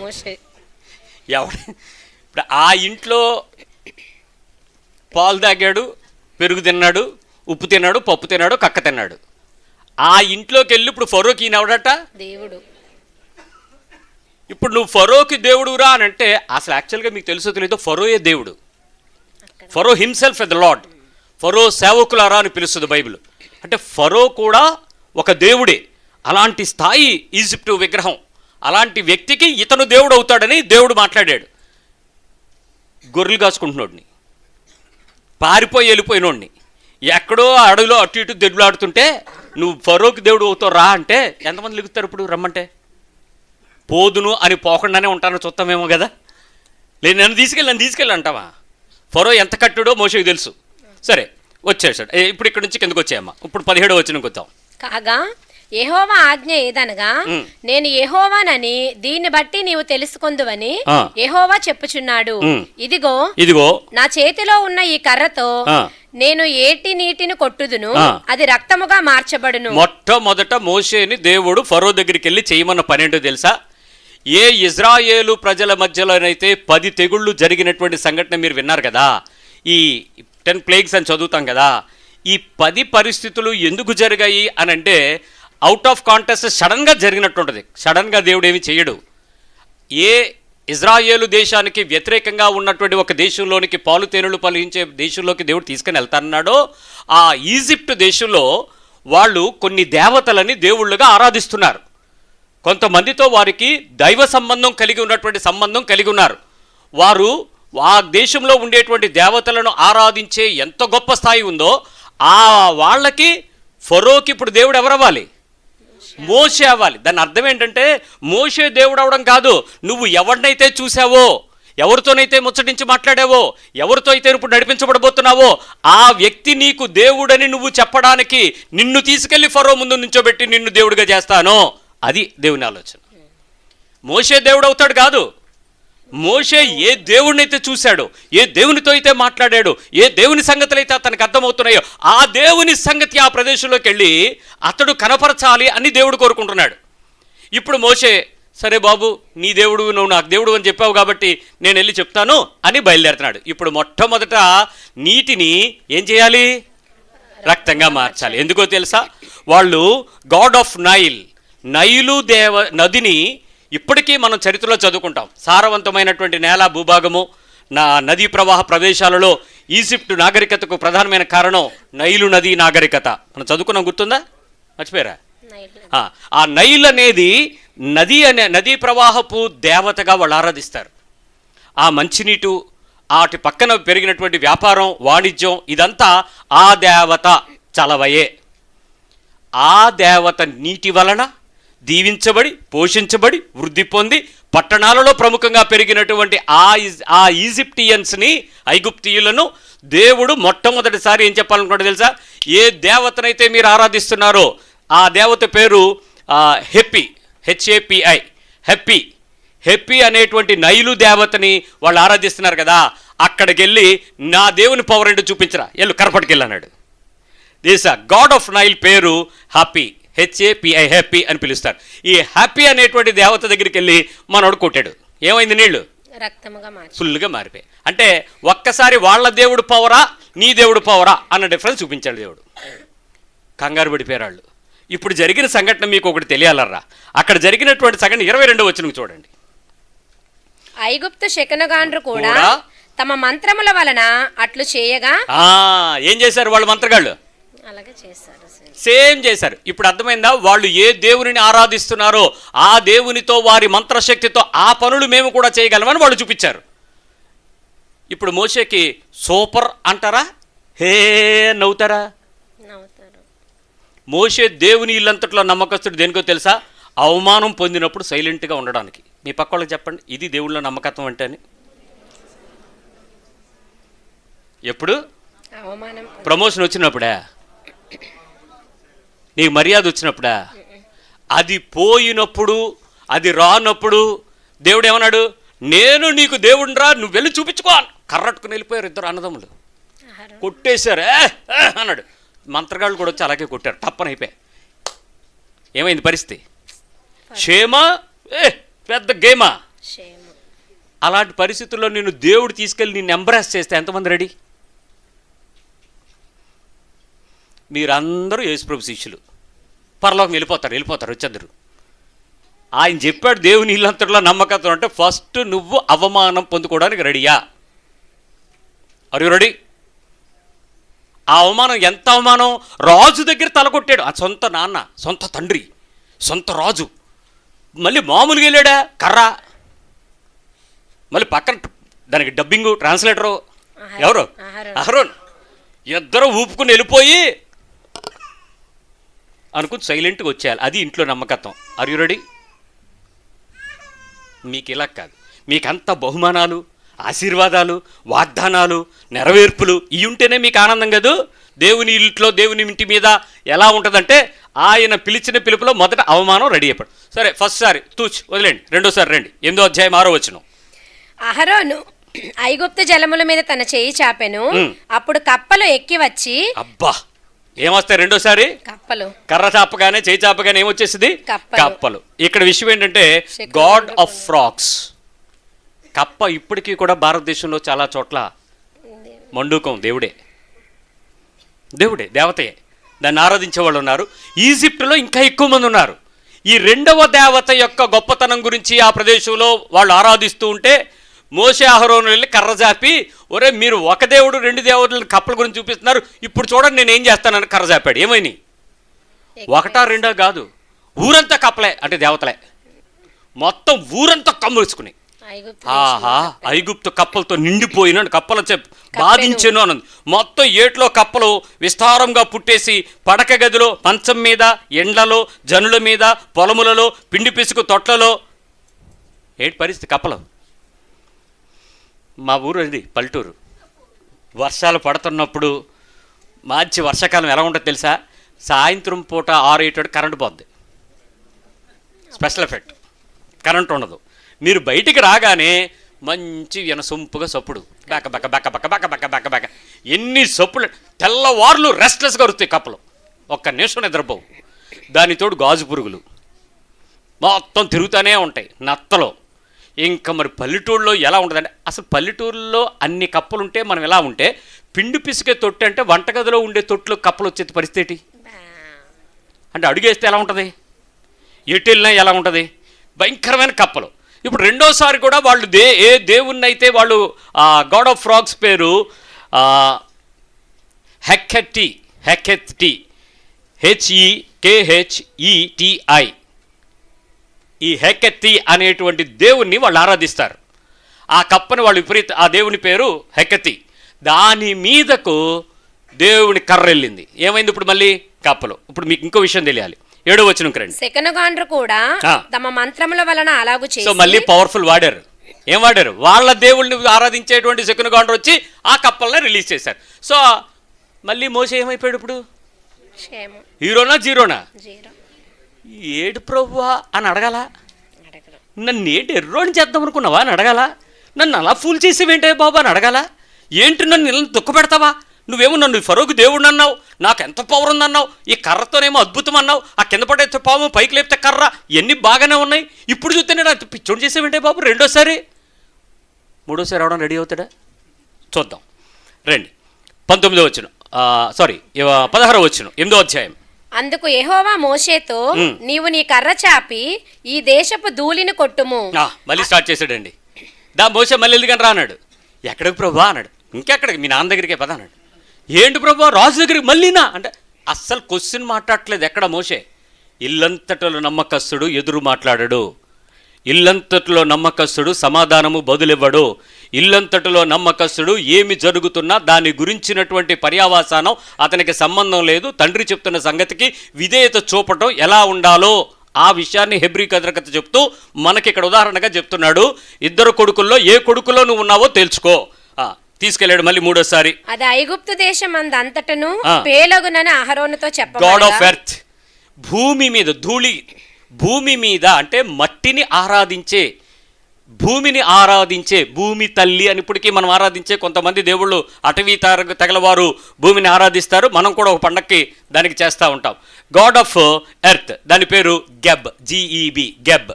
మోషే. ఎవరు? ఇప్పుడు ఆ ఇంట్లో పాలు తాగాడు, పెరుగు తిన్నాడు, ఉప్పు తిన్నాడు, పప్పు తిన్నాడు, కక్క తిన్నాడు. ఆ ఇంట్లోకి వెళ్ళి ఇప్పుడు ఫరోకి ఈయనవడట దేవుడు. ఇప్పుడు నువ్వు ఫరోకి దేవుడురా అని అంటే అసలు యాక్చువల్గా మీకు తెలుసో తెలియదో ఫరోయే దేవుడు. ఫరో హిమ్సెల్ఫ్ ఎ ద లార్డ్. ఫరో సేవకులారా అని పిలుస్తుంది బైబిల్. అంటే ఫరో కూడా ఒక దేవుడే. అలాంటి స్థాయి ఈజిప్టు విగ్రహం, అలాంటి వ్యక్తికి ఇతను దేవుడు అవుతాడని దేవుడు మాట్లాడాడు. గొర్రెలు కాసుకుంటున్నాడిని, పారిపోయి వెళ్ళిపోయినోడిని, ఎక్కడో అడవిలో అటు ఇటు దెబ్బలాడుతుంటే నువ్వు ఫరోకి దేవుడు అవుతావు రా అంటే ఎంతమంది లిగుతారు ఇప్పుడు రమ్మంటే? పోదును అని పోకుండానే ఉంటానో చూస్తామేమో కదా. లేదు నన్ను తీసుకెళ్ళి అంటావా? ఫరో ఎంత కట్టుడో మోషేకి తెలుసు. సరే వచ్చేసాడు. ఇప్పుడు ఇక్కడ నుంచి కిందకు వచ్చాయమ్మా. ఇప్పుడు 17వ వచనంకి వద్దాం. కాగా యెహోవా ఆజ్ఞ ఏదనగా నేను యెహోవానని దీన్ని బట్టి నీవు తెలుసుకుందువని యెహోవా చెప్పుచున్నాడు. ఇదిగో నా చేతిలో ఉన్న ఈ కర్రతో నేను ఏటి నీటిని కొట్టుదును, అది రక్తముగా మార్చబడును. మొట్టమొదట మోషేని దేవుడు ఫరో దగ్గరికి వెళ్ళి చేయమన్న పనేంటో తెలుసా? ఏ ఇజ్రాయేలు ప్రజల మధ్యలోనైతే 10 తెగుళ్ళు జరిగినటువంటి సంఘటన మీరు విన్నారు కదా, ఈ 10 ప్లేగ్స్ అని చదువుతాం కదా, ఈ 10 పరిస్థితులు ఎందుకు జరిగాయి అని అంటే అవుట్ ఆఫ్ కాంటెస్ట్ సడన్గా జరిగినట్టుంటుంది. సడన్గా దేవుడు ఏమి చేయడు. ఏ ఇజ్రాయేలు దేశానికి వ్యతిరేకంగా ఉన్నటువంటి ఒక దేశంలోనికి పాలు తేనెలు పలించే దేశంలోకి దేవుడు తీసుకుని వెళ్తానన్నాడో, ఆ ఈజిప్ట్ దేశంలో వాళ్ళు కొన్ని దేవతలని దేవుళ్ళుగా ఆరాధిస్తున్నారు. కొంతమందితో వారికి దైవ సంబంధం కలిగి ఉన్నటువంటి సంబంధం కలిగి ఉన్నారు. వారు ఆ దేశంలో ఉండేటువంటి దేవతలను ఆరాధించే ఎంత గొప్ప స్థాయి ఉందో, ఆ వాళ్ళకి ఫరోకి ఇప్పుడు దేవుడు ఎవరవ్వాలి? మోషే అవ్వాలి. దాని అర్థం ఏంటంటే మోషే దేవుడు అవడం కాదు, నువ్వు ఎవరినైతే చూసావో, ఎవరితోనైతే ముచ్చటించి మాట్లాడావో, ఎవరితో అయితే ఇప్పుడు నడిపించబడబోతున్నావో ఆ వ్యక్తి నీకు దేవుడని నువ్వు చెప్పడానికి నిన్ను తీసుకెళ్లి ఫరో ముందు నుంచోబెట్టి నిన్ను దేవుడిగా చేస్తాను. అది దేవుని ఆలోచన. మోషే దేవుడు అవుతాడు కాదు. మోషే ఏ దేవుడినైతే చూశాడో, ఏ దేవునితో అయితే మాట్లాడాడో, ఏ దేవుని సంగతులు అయితే అతనికి అర్థమవుతున్నాయో ఆ దేవుని సంగతి ఆ ప్రదేశంలోకి వెళ్ళి అతడు కనపరచాలి అని దేవుడు కోరుకుంటున్నాడు. ఇప్పుడు మోషే, సరే బాబు నీ దేవుడు, నువ్వు నాకు దేవుడు అని చెప్పావు కాబట్టి నేను వెళ్ళి చెప్తాను అని బయలుదేరుతున్నాడు. ఇప్పుడు మొట్టమొదట నీటిని ఏం చేయాలి? రక్తంగా మార్చాలి. ఎందుకో తెలుసా? వాళ్ళు గాడ్ ఆఫ్ నైలు నదిని ఇప్పటికీ మనం చరిత్రలో చదువుకుంటాం. సారవంతమైనటువంటి నేల భూభాగము, నదీ ప్రవాహ ప్రదేశాలలో ఈజిప్ట్ నాగరికతకు ప్రధానమైన కారణం నైలు నదీ నాగరికత. మనం చదువుకున్నాం, గుర్తుందా? మర్చిపోయారా? ఆ నైల్ అనేది నదీ ప్రవాహపు దేవతగా వాళ్ళు ఆరాధిస్తారు. ఆ మంచినీటు, వాటి పక్కన పెరిగినటువంటి వ్యాపారం, వాణిజ్యం ఇదంతా ఆ దేవత చలవయే. ఆ దేవత నీటి వలన దీవించబడి, పోషించబడి, వృద్ధి పొంది పట్టణాలలో ప్రముఖంగా పెరిగినటువంటి ఆ ఈజిప్టియన్స్ని, ఐగుప్తియులను దేవుడు మొట్టమొదటిసారి ఏం చెప్పాలనుకుంటే తెలుసా? ఏ దేవతనైతే మీరు ఆరాధిస్తున్నారో ఆ దేవత పేరు హెప్పి, HAPI, హెప్పి అనేటువంటి నైలు దేవతని వాళ్ళు ఆరాధిస్తున్నారు కదా. అక్కడికి వెళ్ళి నా దేవుని పవర్ ఏంటో చూపించరా, ఎల్లు కరపటికెళ్ళన్నాడు. దిస్ గాడ్ ఆఫ్ నైల్ పేరు హ్యాపీ, HAPI, హ్యాపీ అని పిలుస్తారు. ఈ హ్యాపీ అనేటువంటి దేవత దగ్గరికి వెళ్ళి మనోడు కొట్టాడు. ఏమైంది? నీళ్లు ఫుల్గా మారిపోయి. అంటే ఒక్కసారి వాళ్ళ దేవుడు పవరా, నీ దేవుడు పవరా అన్న డిఫరెన్స్ చూపించాడు దేవుడు. కంగారు పడిపోయారు వాళ్ళు. ఇప్పుడు జరిగిన సంఘటన మీకు ఒకటి తెలియాలరా. అక్కడ జరిగినటువంటి సంఘటన 22వ వచనం చూడండి. ఐగుప్తు శకునగాండ్రు కూడా తమ మంత్రముల వలన అట్లు చేయగా ఏం చేశారు వాళ్ళు? మంత్రగాళ్ళు అలాగే చేశారు, సేమ్ చేశారు. ఇప్పుడు అర్థమైందా? వాళ్ళు ఏ దేవునిని ఆరాధిస్తున్నారో ఆ దేవునితో, వారి మంత్రశక్తితో ఆ పనులు మేము కూడా చేయగలమని వాళ్ళు చూపించారు. ఇప్పుడు మోషేకి సూపర్ అంటారా, హే నవ్వుతారా? మోషే దేవుని ఇల్లంతట్లో నమ్మకస్తుడు. దేనికో తెలుసా? అవమానం పొందినప్పుడు సైలెంట్గా ఉండడానికి. మీ పక్క వాళ్ళకి చెప్పండి, ఇది దేవుళ్ళ నమ్మకత్వం అంటే అని. ఎప్పుడు? ప్రమోషన్ వచ్చినప్పుడా? నీకు మర్యాద వచ్చినప్పుడా? అది పోయినప్పుడు, అది రానప్పుడు దేవుడు ఏమన్నాడు? నేను నీకు దేవుడిరా, నువ్వు వెళ్ళి చూపించుకో. కర్రట్టుకుని వెళ్ళిపోయారు ఇద్దరు అన్నదమ్ములు, కొట్టేశారు అన్నాడు. మంత్రగాళ్ళు కూడా వచ్చి అలాగే కొట్టారు, టప్పని అయిపోయి. ఏమైంది పరిస్థితి? క్షేమా పెద్ద గేమా? అలాంటి పరిస్థితుల్లో నేను దేవుడు తీసుకెళ్ళి నిన్ను ఎంబ్రాస్ చేస్తే ఎంతమంది రెడీ? మీరందరూ యేసుప్రభు శిష్యులు, పరలోకం వెళ్ళిపోతారు వచ్చేద్దరు. ఆయన చెప్పాడు దేవుని ఇల్లంతట్లో నమ్మకత్వం అంటే ఫస్ట్ నువ్వు అవమానం పొందుకోవడానికి రెడీయా? Are you ready? ఆ అవమానం ఎంత అవమానం! రాజు దగ్గర తలకొట్టాడు. ఆ సొంత నాన్న, సొంత తండ్రి, సొంత రాజు. మళ్ళీ మామూలుగా వెళ్ళాడా? కర్ర. మళ్ళీ పక్కన దానికి డబ్బింగు, ట్రాన్స్లేటరు ఎవరు? అహరోన్. ఇద్దరు ఊపుకుని వెళ్ళిపోయి అనుకుని సైలెంట్గా వచ్చేయాలి. అది ఇంట్లో నమ్మకత్వం. Are you ready? మీకు ఇలా కాదు, మీకంత బహుమానాలు, ఆశీర్వాదాలు, వాగ్దానాలు, నెరవేర్పులు ఇవి ఉంటేనే మీకు ఆనందం కదా. దేవుని ఇంట్లో, దేవుని ఇంటి మీద ఎలా ఉంటుందంటే ఆయన పిలిచిన పిలుపులో మొదట అవమానం రెడీ అయిపోయాడు. సరే ఫస్ట్ సారి తూచి వదిలేండి, రెండోసారి రండి. 8వ అధ్యాయం 6వ వచనం. అహరోను ఐగుప్తు జలముల మీద తన చేయి చాపెను. అప్పుడు కప్పలు ఎక్కి వచ్చి, అబ్బా ఏమొస్తాయి రెండోసారి? కప్పలు. కర్ర చాపగానే చేయి చాపగానే ఏమొచ్చేసింది? కప్పలు. ఇక్కడ విషయం ఏంటంటే గాడ్ ఆఫ్ ఫ్రాగ్స్. కప్ప ఇప్పటికీ కూడా భారతదేశంలో చాలా చోట్ల మండూకం దేవుడే, దేవతయే. దాన్ని ఆరాధించే వాళ్ళు ఉన్నారు. ఈజిప్టులో ఇంకా ఎక్కువ మంది ఉన్నారు. ఈ రెండవ దేవత యొక్క గొప్పతనం గురించి ఆ ప్రదేశంలో వాళ్ళు ఆరాధిస్తూ ఉంటే మోషే అహరోను వెళ్ళి కర్ర చాపి, ఒరే మీరు ఒక దేవుడు రెండు దేవుడులు కప్పల గురించి చూపిస్తున్నారు, ఇప్పుడు చూడండి నేను ఏం చేస్తానని కర్ర చాపాడు. ఏమైంది? ఒకటా రెండో కాదు, ఊరంతా కప్పలే, అంటే దేవతలే. మొత్తం ఊరంతా కమ్ములుచుకుని, ఆహా ఐగుప్తు కప్పలతో నిండిపోయిన కప్పల బాధించాను అన్నది. మొత్తం ఏట్లో కప్పలు విస్తారంగా పుట్టేసి పడక గదిలో, మంచం మీద, ఎండ్లలో, జనుల మీద, పొలములలో, పిండి పిసుకు తొట్లలో. ఏంటి పరిస్థితి కప్పలు? మా ఊరు అది పల్లెటూరు. వర్షాలు పడుతున్నప్పుడు మంచి వర్షాకాలం ఎలా ఉంటుందో తెలుసా? సాయంత్రం పూట 6-7 కరెంటు పోద్ది. స్పెషల్ ఎఫెక్ట్, కరెంట్ ఉండదు. మీరు బయటికి రాగానే మంచి వినసొంపుగా సప్పుడు, బెక్క బెక్క బెక్క బెక్క బెక్క బెక్క బెక్క బెక్క ఎన్ని సొప్పులు. తెల్లవార్లు రెస్ట్లెస్గా వరుతాయి కప్పలు, ఒక్క నిమిషం నిద్రపోవు. దానితోడు గాజు పురుగులు మొత్తం తిరుగుతూనే ఉంటాయి, నత్తలు. ఇంకా మరి పల్లెటూరులో ఎలా ఉంటుందంటే, అసలు పల్లెటూరులో అన్ని కప్పలుంటే మనం ఎలా ఉంటే, పిండి పిసికే తొట్టి అంటే వంటగదిలో ఉండే తొట్టులో కప్పలు వచ్చే పరిస్థితి అంటే అడుగేస్తే ఎలా ఉంటుంది, ఎటు వెళ్ళినా ఎలా ఉంటుంది, భయంకరమైన కప్పలు. ఇప్పుడు రెండోసారి కూడా వాళ్ళు ఏ దేవుణ్ణి అయితే వాళ్ళు గాడ్ ఆఫ్ ఫ్రాగ్స్ పేరు హెక్కెట్టి, HEKHETI, ఈ హెకెత్తి అనేటువంటి దేవుణ్ణి వాళ్ళు ఆరాధిస్తారు. ఆ కప్పని వాళ్ళు ఆ దేవుని పేరు హెకెత్తి. దాని మీదకు దేవుని కర్ర వెళ్ళింది. ఏమైంది ఇప్పుడు మళ్ళీ? కప్పలు. ఇప్పుడు మీకు ఇంకో విషయం తెలియాలి. 7వ వచనంకి రండి. శకునగాండ్రు కూడా తమ మంత్రముల వలన అలాగు చేసి, సో మళ్ళీ పవర్ఫుల్ వాడారు. ఏం వాడారు? వాళ్ళ దేవుళ్ళని ఆరాధించేటువంటి శకునగాండ్రు వచ్చి ఆ కప్పల్ని రిలీజ్ చేశారు. సో మళ్ళీ మోసే ఏమైపోయాడు ఇప్పుడు? హీరోనా జీరోనా? ఏడు ప్రభువా అని అడగాల? నన్ను ఏంటి ఎర్రోని చేద్దాం అనుకున్నావా అని అడగాల? నన్ను అలా ఫూల్ చేసేవేంటే బాబా అని అడగాల? ఏంటి నన్ను ఇలా దుఃఖ పెడతావా? నువ్వేమో నన్ను ఫరోకు దేవుడు అన్నావు, నాకు ఎంత పవర్ ఉందన్నావు, ఈ కర్రతోనేమో అద్భుతం అన్నావు, ఆ కింద పడే పాము పైకి లేపితే కర్ర, ఇవన్నీ బాగానే ఉన్నాయి. ఇప్పుడు చూస్తేనే నాకు పిచ్చోడు చేసేవేంటే బాబు? రెండోసారి మూడోసారి అవడం రెడీ అవుతాడా? చూద్దాం రండి. 19వ వచనం, 16వ వచనం, 8వ అధ్యాయం. అందుకు యెహోవా మోషేతో, నీవు నీ కర్ర చాపి ఈ దేశపు ధూళిని కొట్టుము. మళ్ళీ స్టార్ట్ చేశాడండి. మోషే మళ్ళీ ఎందుకని రా అన్నాడు. ఎక్కడికి ప్రభా అన్నాడు. ఇంకెక్కడికి? మీ నాన్న దగ్గరికే పద అన్నాడు. ఏంటి ప్రభా రాజు దగ్గరికి మళ్ళీనా అంటే అస్సలు క్వశ్చన్ మాట్లాడట్లేదు ఎక్కడ మోషే. ఇల్లంతటిలో నమ్మకస్తుడు ఎదురు మాట్లాడడు, ఇల్లంతటిలో నమ్మకస్తుడు సమాధానము బదులివ్వడు, ఇల్లంతటిలో నమ్మకస్తుడు ఏమి జరుగుతున్నా దాని గురించినటువంటి పర్యావసానం అతనికి సంబంధం లేదు. తండ్రి చెప్తున్న సంగతికి విధేయత చూపటం ఎలా ఉండాలో ఆ విషయాన్ని హెబ్రీ కథ చెప్తూ మనకి ఇక్కడ ఉదాహరణగా చెప్తున్నాడు. 2 కొడుకుల్లో ఏ కొడుకులో నువ్వు ఉన్నావో తెలుసుకో. తీసుకెళ్ళాడు మళ్ళీ మూడోసారి. అది ఐగుప్తు దేశం అంతటను పేలగునని అహరోనుతో చెప్పగా, గాడ్ ఆఫ్ ఎర్త్, భూమి మీద ధూళి, భూమి మీద అంటే మట్టిని ఆరాధించే, భూమిని ఆరాధించే, భూమి తల్లి అని ఇప్పటికీ మనం ఆరాధించే కొంతమంది దేవుళ్ళు అటవీ తెగలవారు భూమిని ఆరాధిస్తారు. మనం కూడా ఒక పండక్కి దానికి చేస్తూ ఉంటాం. గాడ్ ఆఫ్ ఎర్త్, దాని పేరు గెబ్, GEB, గెబ్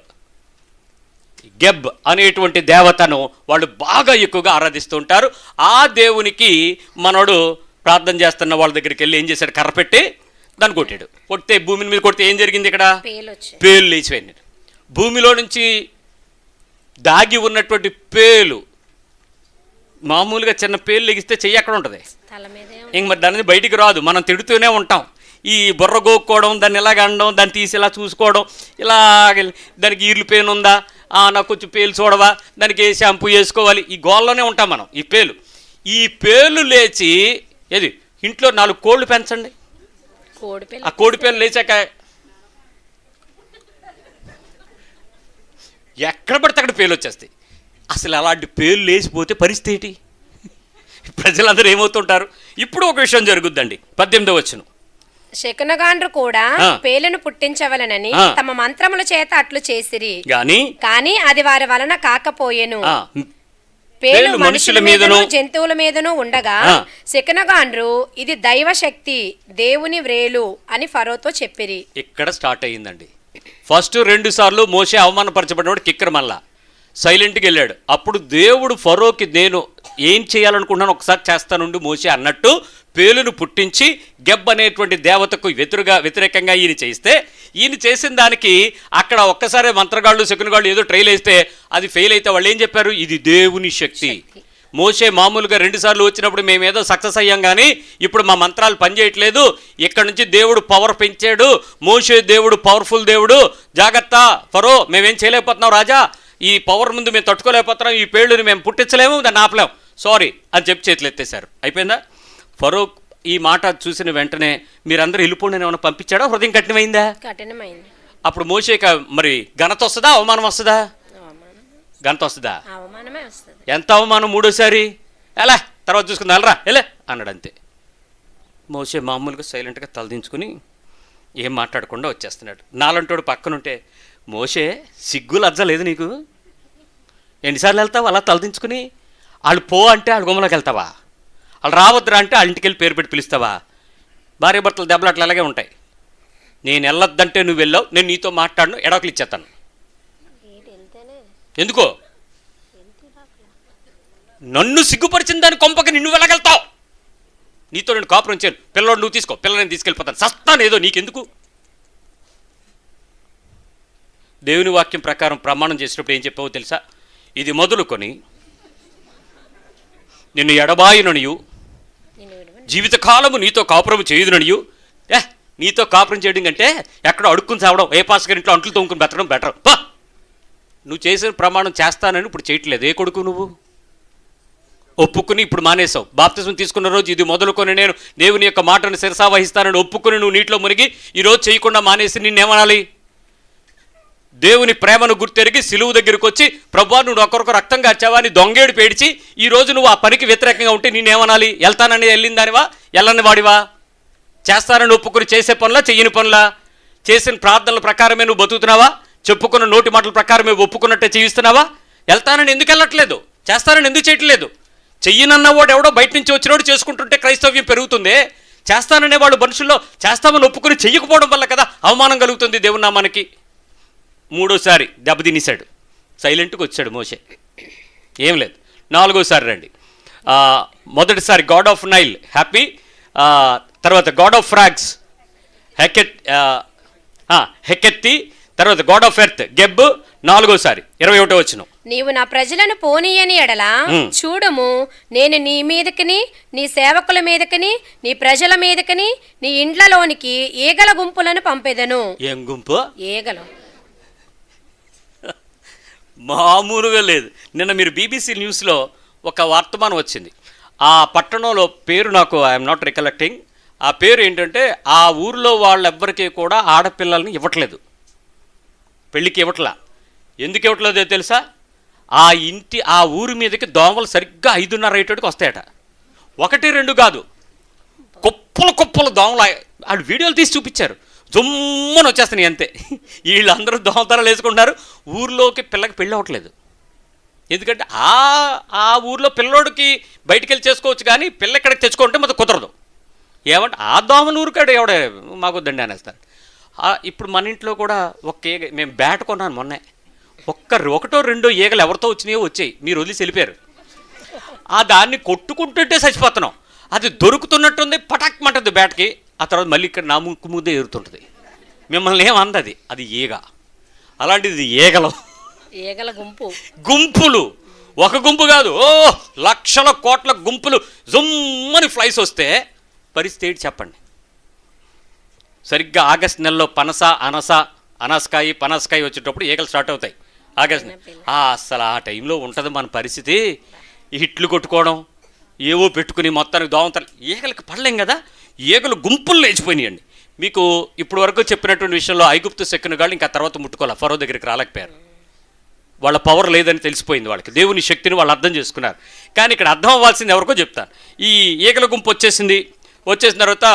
అనేటువంటి దేవతను వాళ్ళు బాగా ఎక్కువగా ఆరాధిస్తూ ఉంటారు. ఆ దేవునికి మనోడు ప్రార్థన చేస్తున్న వాళ్ళ దగ్గరికి వెళ్ళి ఏం చేశాడు? కర్ర పెట్టి దాన్ని కొట్టాడు. కొడితే భూమి మీద కొడితే ఏం జరిగింది? ఇక్కడ పేలు లేచిపోయింది. భూమిలో నుంచి దాగి ఉన్నటువంటి పేలు, మామూలుగా చిన్న పేలు లెగిస్తే చెయ్యి ఎక్కడ ఉంటుంది? ఇంక మరి దాని బయటికి రాదు. మనం తిడుతూనే ఉంటాం. ఈ బుర్ర గోక్కోవడం, దాన్ని ఇలాగ అనడం, దాన్ని తీసి ఇలా చూసుకోవడం, ఇలా దానికి ఈర్లు పేను ఉందా, నాకు కొంచెం పేలు చూడవా, దానికి ఏ షాంపూ వేసుకోవాలి, ఈ గోల్లోనే ఉంటాం మనం. ఈ పేలు లేచి ఏది ఇంట్లో 4 కోళ్ళు పెంచండి. ఆ కోడి పేలు లేచాక ఎక్కడ పడితే అక్కడ పేలు వచ్చేస్తాయి. అసలు అలాంటి పేలు లేచిపోతే పరిస్థితి ఏంటి? ప్రజలందరూ ఏమవుతుంటారు? ఇప్పుడు ఒక విషయం జరుగుద్దండి. 18వ వచనం. శకునగాండ్రు కూడా పేలును పుట్టించవలనని తమ మంత్రముల చేత అట్లు చేసిరి, కానీ అది వారి వలన కాకపోయెను. పేలు మనుషుల మీదను జంతువుల మీదను ఉండగా శకునగాండ్రు ఇది దైవ శక్తి, దేవుని వ్రేలు అని ఫరోతో చెప్పిరి. ఇక్కడ స్టార్ట్ అయ్యిందండి. ఫస్ట్ 2 సార్లు మోషే అవమానపరచబడినప్పుడు కిక్కర్ మళ్ళా సైలెంట్గా వెళ్ళాడు. అప్పుడు దేవుడు ఫరోకి నేను ఏం చేయాలనుకుంటున్నాను ఒకసారి చేస్తానుండి మోషే అన్నట్టు పేలును పుట్టించి గెబ్ అనేటువంటి దేవతకు వ్యతిరేకంగా ఈయన చేస్తే, ఈయన చేసిన దానికి అక్కడ ఒక్కసారి మంత్రగాళ్ళు శకునగాళ్ళు ఏదో ట్రైల్ వేస్తే అది ఫెయిల్ అయితే వాళ్ళు ఏం చెప్పారు, ఇది దేవుని శక్తి. మోషే మామూలుగా 2 సార్లు వచ్చినప్పుడు మేమేదో సక్సెస్ అయ్యాం, కానీ ఇప్పుడు మా మంత్రాలు పనిచేయట్లేదు, ఇక్కడ నుంచి దేవుడు పవర్ పెంచాడు, మోషే దేవుడు పవర్ఫుల్ దేవుడు, జాగ్రత్త ఫరో, మేమేం చేయలేకపోతున్నాం రాజా, ఈ పవర్ ముందు మేము తట్టుకోలేకపోతున్నాం, ఈ పేళ్ళుని మేము పుట్టించలేము, దాన్ని ఆపలేం, సారీ అని చెప్పి చేతులు ఎత్తేశారు. అయిపోయిందా? ఫరో ఈ మాట చూసిన వెంటనే మీరందరూ వెళ్ళిపోండి ఏమైనా పంపించాడా, హృదయం కఠినమైందా? కఠినమైంది. అప్పుడు మోషేక మరి ఘనత వస్తుందా అవమానం వస్తుందా? ఘనత వస్తుందా? అవమానమే వస్తుంది. ఎంత అవమానం? 3వసారి ఎలా తర్వాత చూసుకుందా వెళ్ళరా వెళ్ళే అన్నాడు. అంతే. మోషే మామూలుగా సైలెంట్గా తలదించుకుని ఏం మాట్లాడకుండా వచ్చేస్తున్నాడు. నాలంటోడు పక్కనుంటే, మోషే సిగ్గు లజ్జ లేదు నీకు? ఎన్నిసార్లు వెళ్తావు అలా తలదించుకుని? వాళ్ళు పో అంటే వాళ్ళ గుమ్మలోకి వెళ్తావా? వాళ్ళు రావద్దురా అంటే వాళ్ళ ఇంటికి వెళ్ళి పేరు పెట్టి పిలుస్తావా? భార్య భర్తలు దెబ్బలు అట్లా అలాగే ఉంటాయి. నేను వెళ్ళొద్దంటే నువ్వు వెళ్ళావు, నేను నీతో మాట్లాడను, ఎడవకలు ఇచ్చేస్తాను. ఎందుకో? నన్ను సిగ్గుపరిచిన దాని కొంపకి నిన్ను వెళ్ళగలుగుతావు, నీతో నేను కాపురం చేయను, పిల్లడు నువ్వు తీసుకో, పిల్లని తీసుకెళ్ళిపోతాను, సస్తాను ఏదో నీకెందుకు? దేవుని వాక్యం ప్రకారం ప్రమాణం చేసినప్పుడు ఏం చెప్పావో తెలుసా? ఇది మొదలుకొని నిన్ను ఎడబాయిననియు జీవితకాలము నీతో కాపురం చేయుదుననియు. నీతో కాపురం చేయడం కంటే ఎక్కడో అడుక్కుని చావడం, ఏ పాస్ గారింట్లో అంట్లు తోముకుని బతకడం బెటర్. నువ్వు చేసిన ప్రమాణం చేస్తానని ఇప్పుడు చేయట్లేదు. ఏ కొడుకు నువ్వు? ఒప్పుకుని ఇప్పుడు మానేసావు. బాప్తిజం తీసుకున్న రోజు ఇది మొదలుకొని నేను దేవుని యొక్క మాటను శిరసావహిస్తానని ఒప్పుకుని నువ్వు నీటిలో మునిగి ఈరోజు చేయకుండా మానేసి నిన్నేమనాలి? దేవుని ప్రేమను గుర్తెరిగి సిలువు దగ్గరికి వచ్చి, ప్రభువా నువ్వు ఒకరికి రక్తం కార్చావా అని దొంగేడు పేడిచి ఈరోజు నువ్వు ఆ పనికి వ్యతిరేకంగా ఉంటే నేనేమనాలి? వెళ్తానని వెళ్ళిందానివా, వెళ్ళని వాడివా? చేస్తానని ఒప్పుకుని చేసే పనులా, చెయ్యని పనులా? చేసిన ప్రార్థనల ప్రకారమే నువ్వు బతుకుతున్నావా? చెప్పుకున్న నోటి మాటల ప్రకారమే ఒప్పుకున్నట్టే జీవిస్తున్నావా? వెళ్తానని ఎందుకు వెళ్ళట్లేదు? చేస్తానని ఎందుకు చేయట్లేదు? చెయ్యనన్నవాడు ఎవడో బయట నుంచి వచ్చినోడు చేసుకుంటుంటే క్రైస్తవ్యం పెరుగుతుంది. చేస్తాననే వాళ్ళు మనుషుల్లో చేస్తామని ఒప్పుకుని చెయ్యకపోవడం వల్ల కదా అవమానం కలుగుతుంది దేవుని నామానికి. 3వసారి దెబ్బతినేశాడు, సైలెంట్గా వచ్చాడు మోషే, ఏం లేదు. 4వసారి రండి. మొదటిసారి గాడ్ ఆఫ్ నైల్ హ్యాపీ, తర్వాత గాడ్ ఆఫ్ ఫ్రాగ్స్ హెకెత్తి, తర్వాత గాడ్ ఆఫ్ ఎర్త్ గెబ్, 4వసారి 21వ వచనం. నీవు నా ప్రజలను పోనీయని ఎడల చూడము, నేను నీ మీదకిని నీ సేవకుల మీదకిని నీ ప్రజల మీదకిని నీ ఇండ్లలోనికి ఈగల గుంపులను పంపెదను. ఏం గుంపు? ఈగలు. మామూలుగా లేదు. నిన్న మీరు BBC న్యూస్లో ఒక వర్తమానం వచ్చింది. ఆ పట్టణంలో పేరు నాకు ఐఎమ్ నాట్ రికలెక్టింగ్. ఆ పేరు ఏంటంటే, ఆ ఊరిలో వాళ్ళెవ్వరికీ కూడా ఆడపిల్లల్ని ఇవ్వట్లేదు, పెళ్ళికి ఇవ్వట్లా. ఎందుకు ఇవ్వట్లేదో తెలుసా? ఆ ఊరి మీదకి దోమలు సరిగ్గా 5:30 వస్తాయట. 1, 2 కాదు, కుప్పలు దోమలు. వాళ్ళు వీడియోలు తీసి చూపించారు, జుమ్మని వచ్చేస్తున్నాయి అంతే. వీళ్ళందరూ దోమతరాలు వేసుకుంటున్నారు. ఊర్లోకి పిల్లకి పెళ్ళి అవ్వట్లేదు. ఎందుకంటే ఆ ఊర్లో పిల్లోడికి బయటికి వెళ్ళి చేసుకోవచ్చు, కానీ పిల్ల ఇక్కడికి తెచ్చుకుంటే మాత్రం కుదరదు. ఏమంటే ఆ దోమలు ఊరికాడు ఎవడే మాకొద్దండి అనేస్తారు. ఇప్పుడు మన ఇంట్లో కూడా ఒక ఈగ, మేము బ్యాట్ కొన్నాను మొన్నే, 1, 2 ఈగలు ఎవరితో వచ్చినాయో వచ్చాయి, మీరు వదిలేసి వెళ్ళిపోయారు. దాన్ని కొట్టుకుంటుంటే చచ్చిపోతున్నాం. అది దొరుకుతున్నట్టుంది, పటాక్మంటుంది బ్యాట్కి. ఆ తర్వాత మళ్ళీ ఇక్కడ నా ముక్కు ముందే ఎగురుతుంటుంది. మిమ్మల్ని ఏమందది, అది ఈగ. అలాంటిది ఈగల గుంపులు. ఒక గుంపు కాదు, లక్షల కోట్ల గుంపులు జుమ్మని ఫ్లైస్ వస్తే పరిస్థితి ఏంటి చెప్పండి? సరిగ్గా ఆగస్ట్ నెలలో పనసకాయ వచ్చేటప్పుడు ఈగలు స్టార్ట్ అవుతాయి. ఆగస్ట్ అసలు ఆ టైంలో ఉంటుంది మన పరిస్థితి. హిట్లు కొట్టుకోవడం, ఏవో పెట్టుకుని మొత్తానికి దోమతలు, ఈగలకు పడలేం కదా. ఈగలు గుంపులు లేచిపోయినాయండి. మీకు ఇప్పుడు వరకు చెప్పినటువంటి విషయంలో ఐగుప్తు శకునగాళ్ళు ఇంకా తర్వాత ముట్టుకోవాలి, ఫరో దగ్గరికి రాలేకపోయారు. వాళ్ళ పవర్ లేదని తెలిసిపోయింది వాళ్ళకి. దేవుని శక్తిని వాళ్ళు అర్థం చేసుకున్నారు. కానీ ఇక్కడ అర్థం అవ్వాల్సింది ఎవరికో చెప్తాను. ఈ ఈగల గుంపు వచ్చేసిన తర్వాత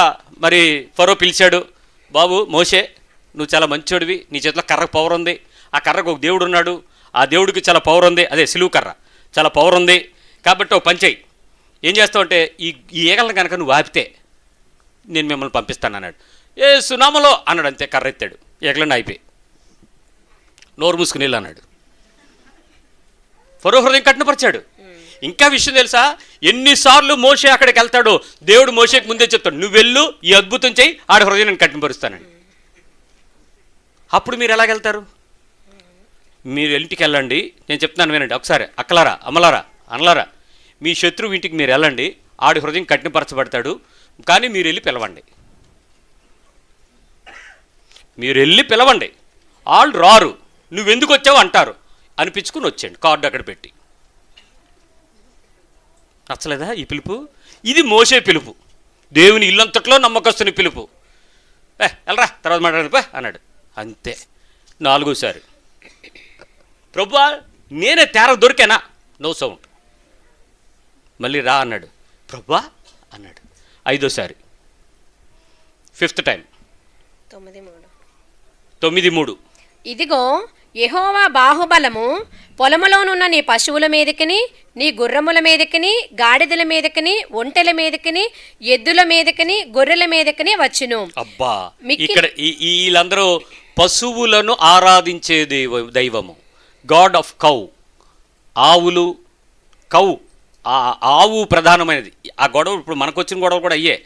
మరి ఫరో పిలిచాడు, బాబు మోషే నువ్వు చాలా మంచోడివి, నీ చేతిలో కర్రకు పవర్ ఉంది, ఆ కర్రకు ఒక దేవుడు ఉన్నాడు, ఆ దేవుడికి చాలా పవర్ ఉంది, అదే సిలువు కర్ర చాలా పవర్ ఉంది, కాబట్టి ఒక పని చెయ్యి, ఏం చేస్తావు అంటే ఈ ఈగలను కనుక నువ్వు ఆపితే నేను మిమ్మల్ని పంపిస్తాను అన్నాడు. ఏ సునామలో అన్నాడు, అంతే కర్ర ఎత్తాడు, ఈగలను అయిపోయి నోరు మూసుకుని వెళ్ళు అన్నాడు. ఫరో హృదయం కఠినపరిచాడు. ఇంకా విషయం తెలుసా, ఎన్నిసార్లు మోషే అక్కడికి వెళ్తాడో దేవుడు మోషేకి ముందే చెప్తాడు, నువ్వు వెళ్ళు ఈ అద్భుతం చెయ్యి, ఆడ హృదయం నేను కఠినపరుస్తానండి. అప్పుడు మీరు ఎలాగెళ్తారు? మీరు ఇంటికి వెళ్ళండి, నేను చెప్తున్నాను వినండి ఒకసారి, అక్కలారా అమ్మలారా అనలారా, మీ శత్రువు ఇంటికి మీరు వెళ్ళండి, ఆడి హృదయం కఠినపరచబడతాడు. కానీ మీరు వెళ్ళి పిలవండి, మీరు వెళ్ళి పిలవండి, వాళ్ళు రారు, నువ్వెందుకు వచ్చావు అంటారు, అనిపించుకుని వచ్చేయండి, కార్డు అక్కడ పెట్టి. నచ్చలేదా ఈ పిలుపు? ఇది మోసే పిలుపు, దేవుని ఇల్లంతట్లో నమ్మకస్తుని పిలుపు. వెళ్ళరా తర్వాత మాట్లాడండి అన్నాడు, అంతే. నాలుగోసారి, ప్రభువా నేనే తేర దొరికానా, నో సౌండ్. మళ్ళీ రా అన్నాడు, ప్రభువా అన్నాడు. ఐదోసారి, ఫిఫ్త్ టైం, 9:3. ఇదిగో యెహోవా బాహుబలము పొలములోనున్న నీ పశువుల మీదకిని, నీ గుర్రముల మీదకిని, గాడిదల మీదకిని, ఒంటెల మీదకిని, ఎద్దుల మీదకిని, గొర్రెల మీదకిని వచ్చును. అబ్బా, ఇక్కడ వీళ్ళందరూ పశువులను ఆరాధించే దైవము, గాడ్ ఆఫ్ కౌ. ఆవులు, కౌ, ఆవు ప్రధానమైనది. ఆ గొడవ ఇప్పుడు మనకు వచ్చిన గొడవ కూడా అయ్యే.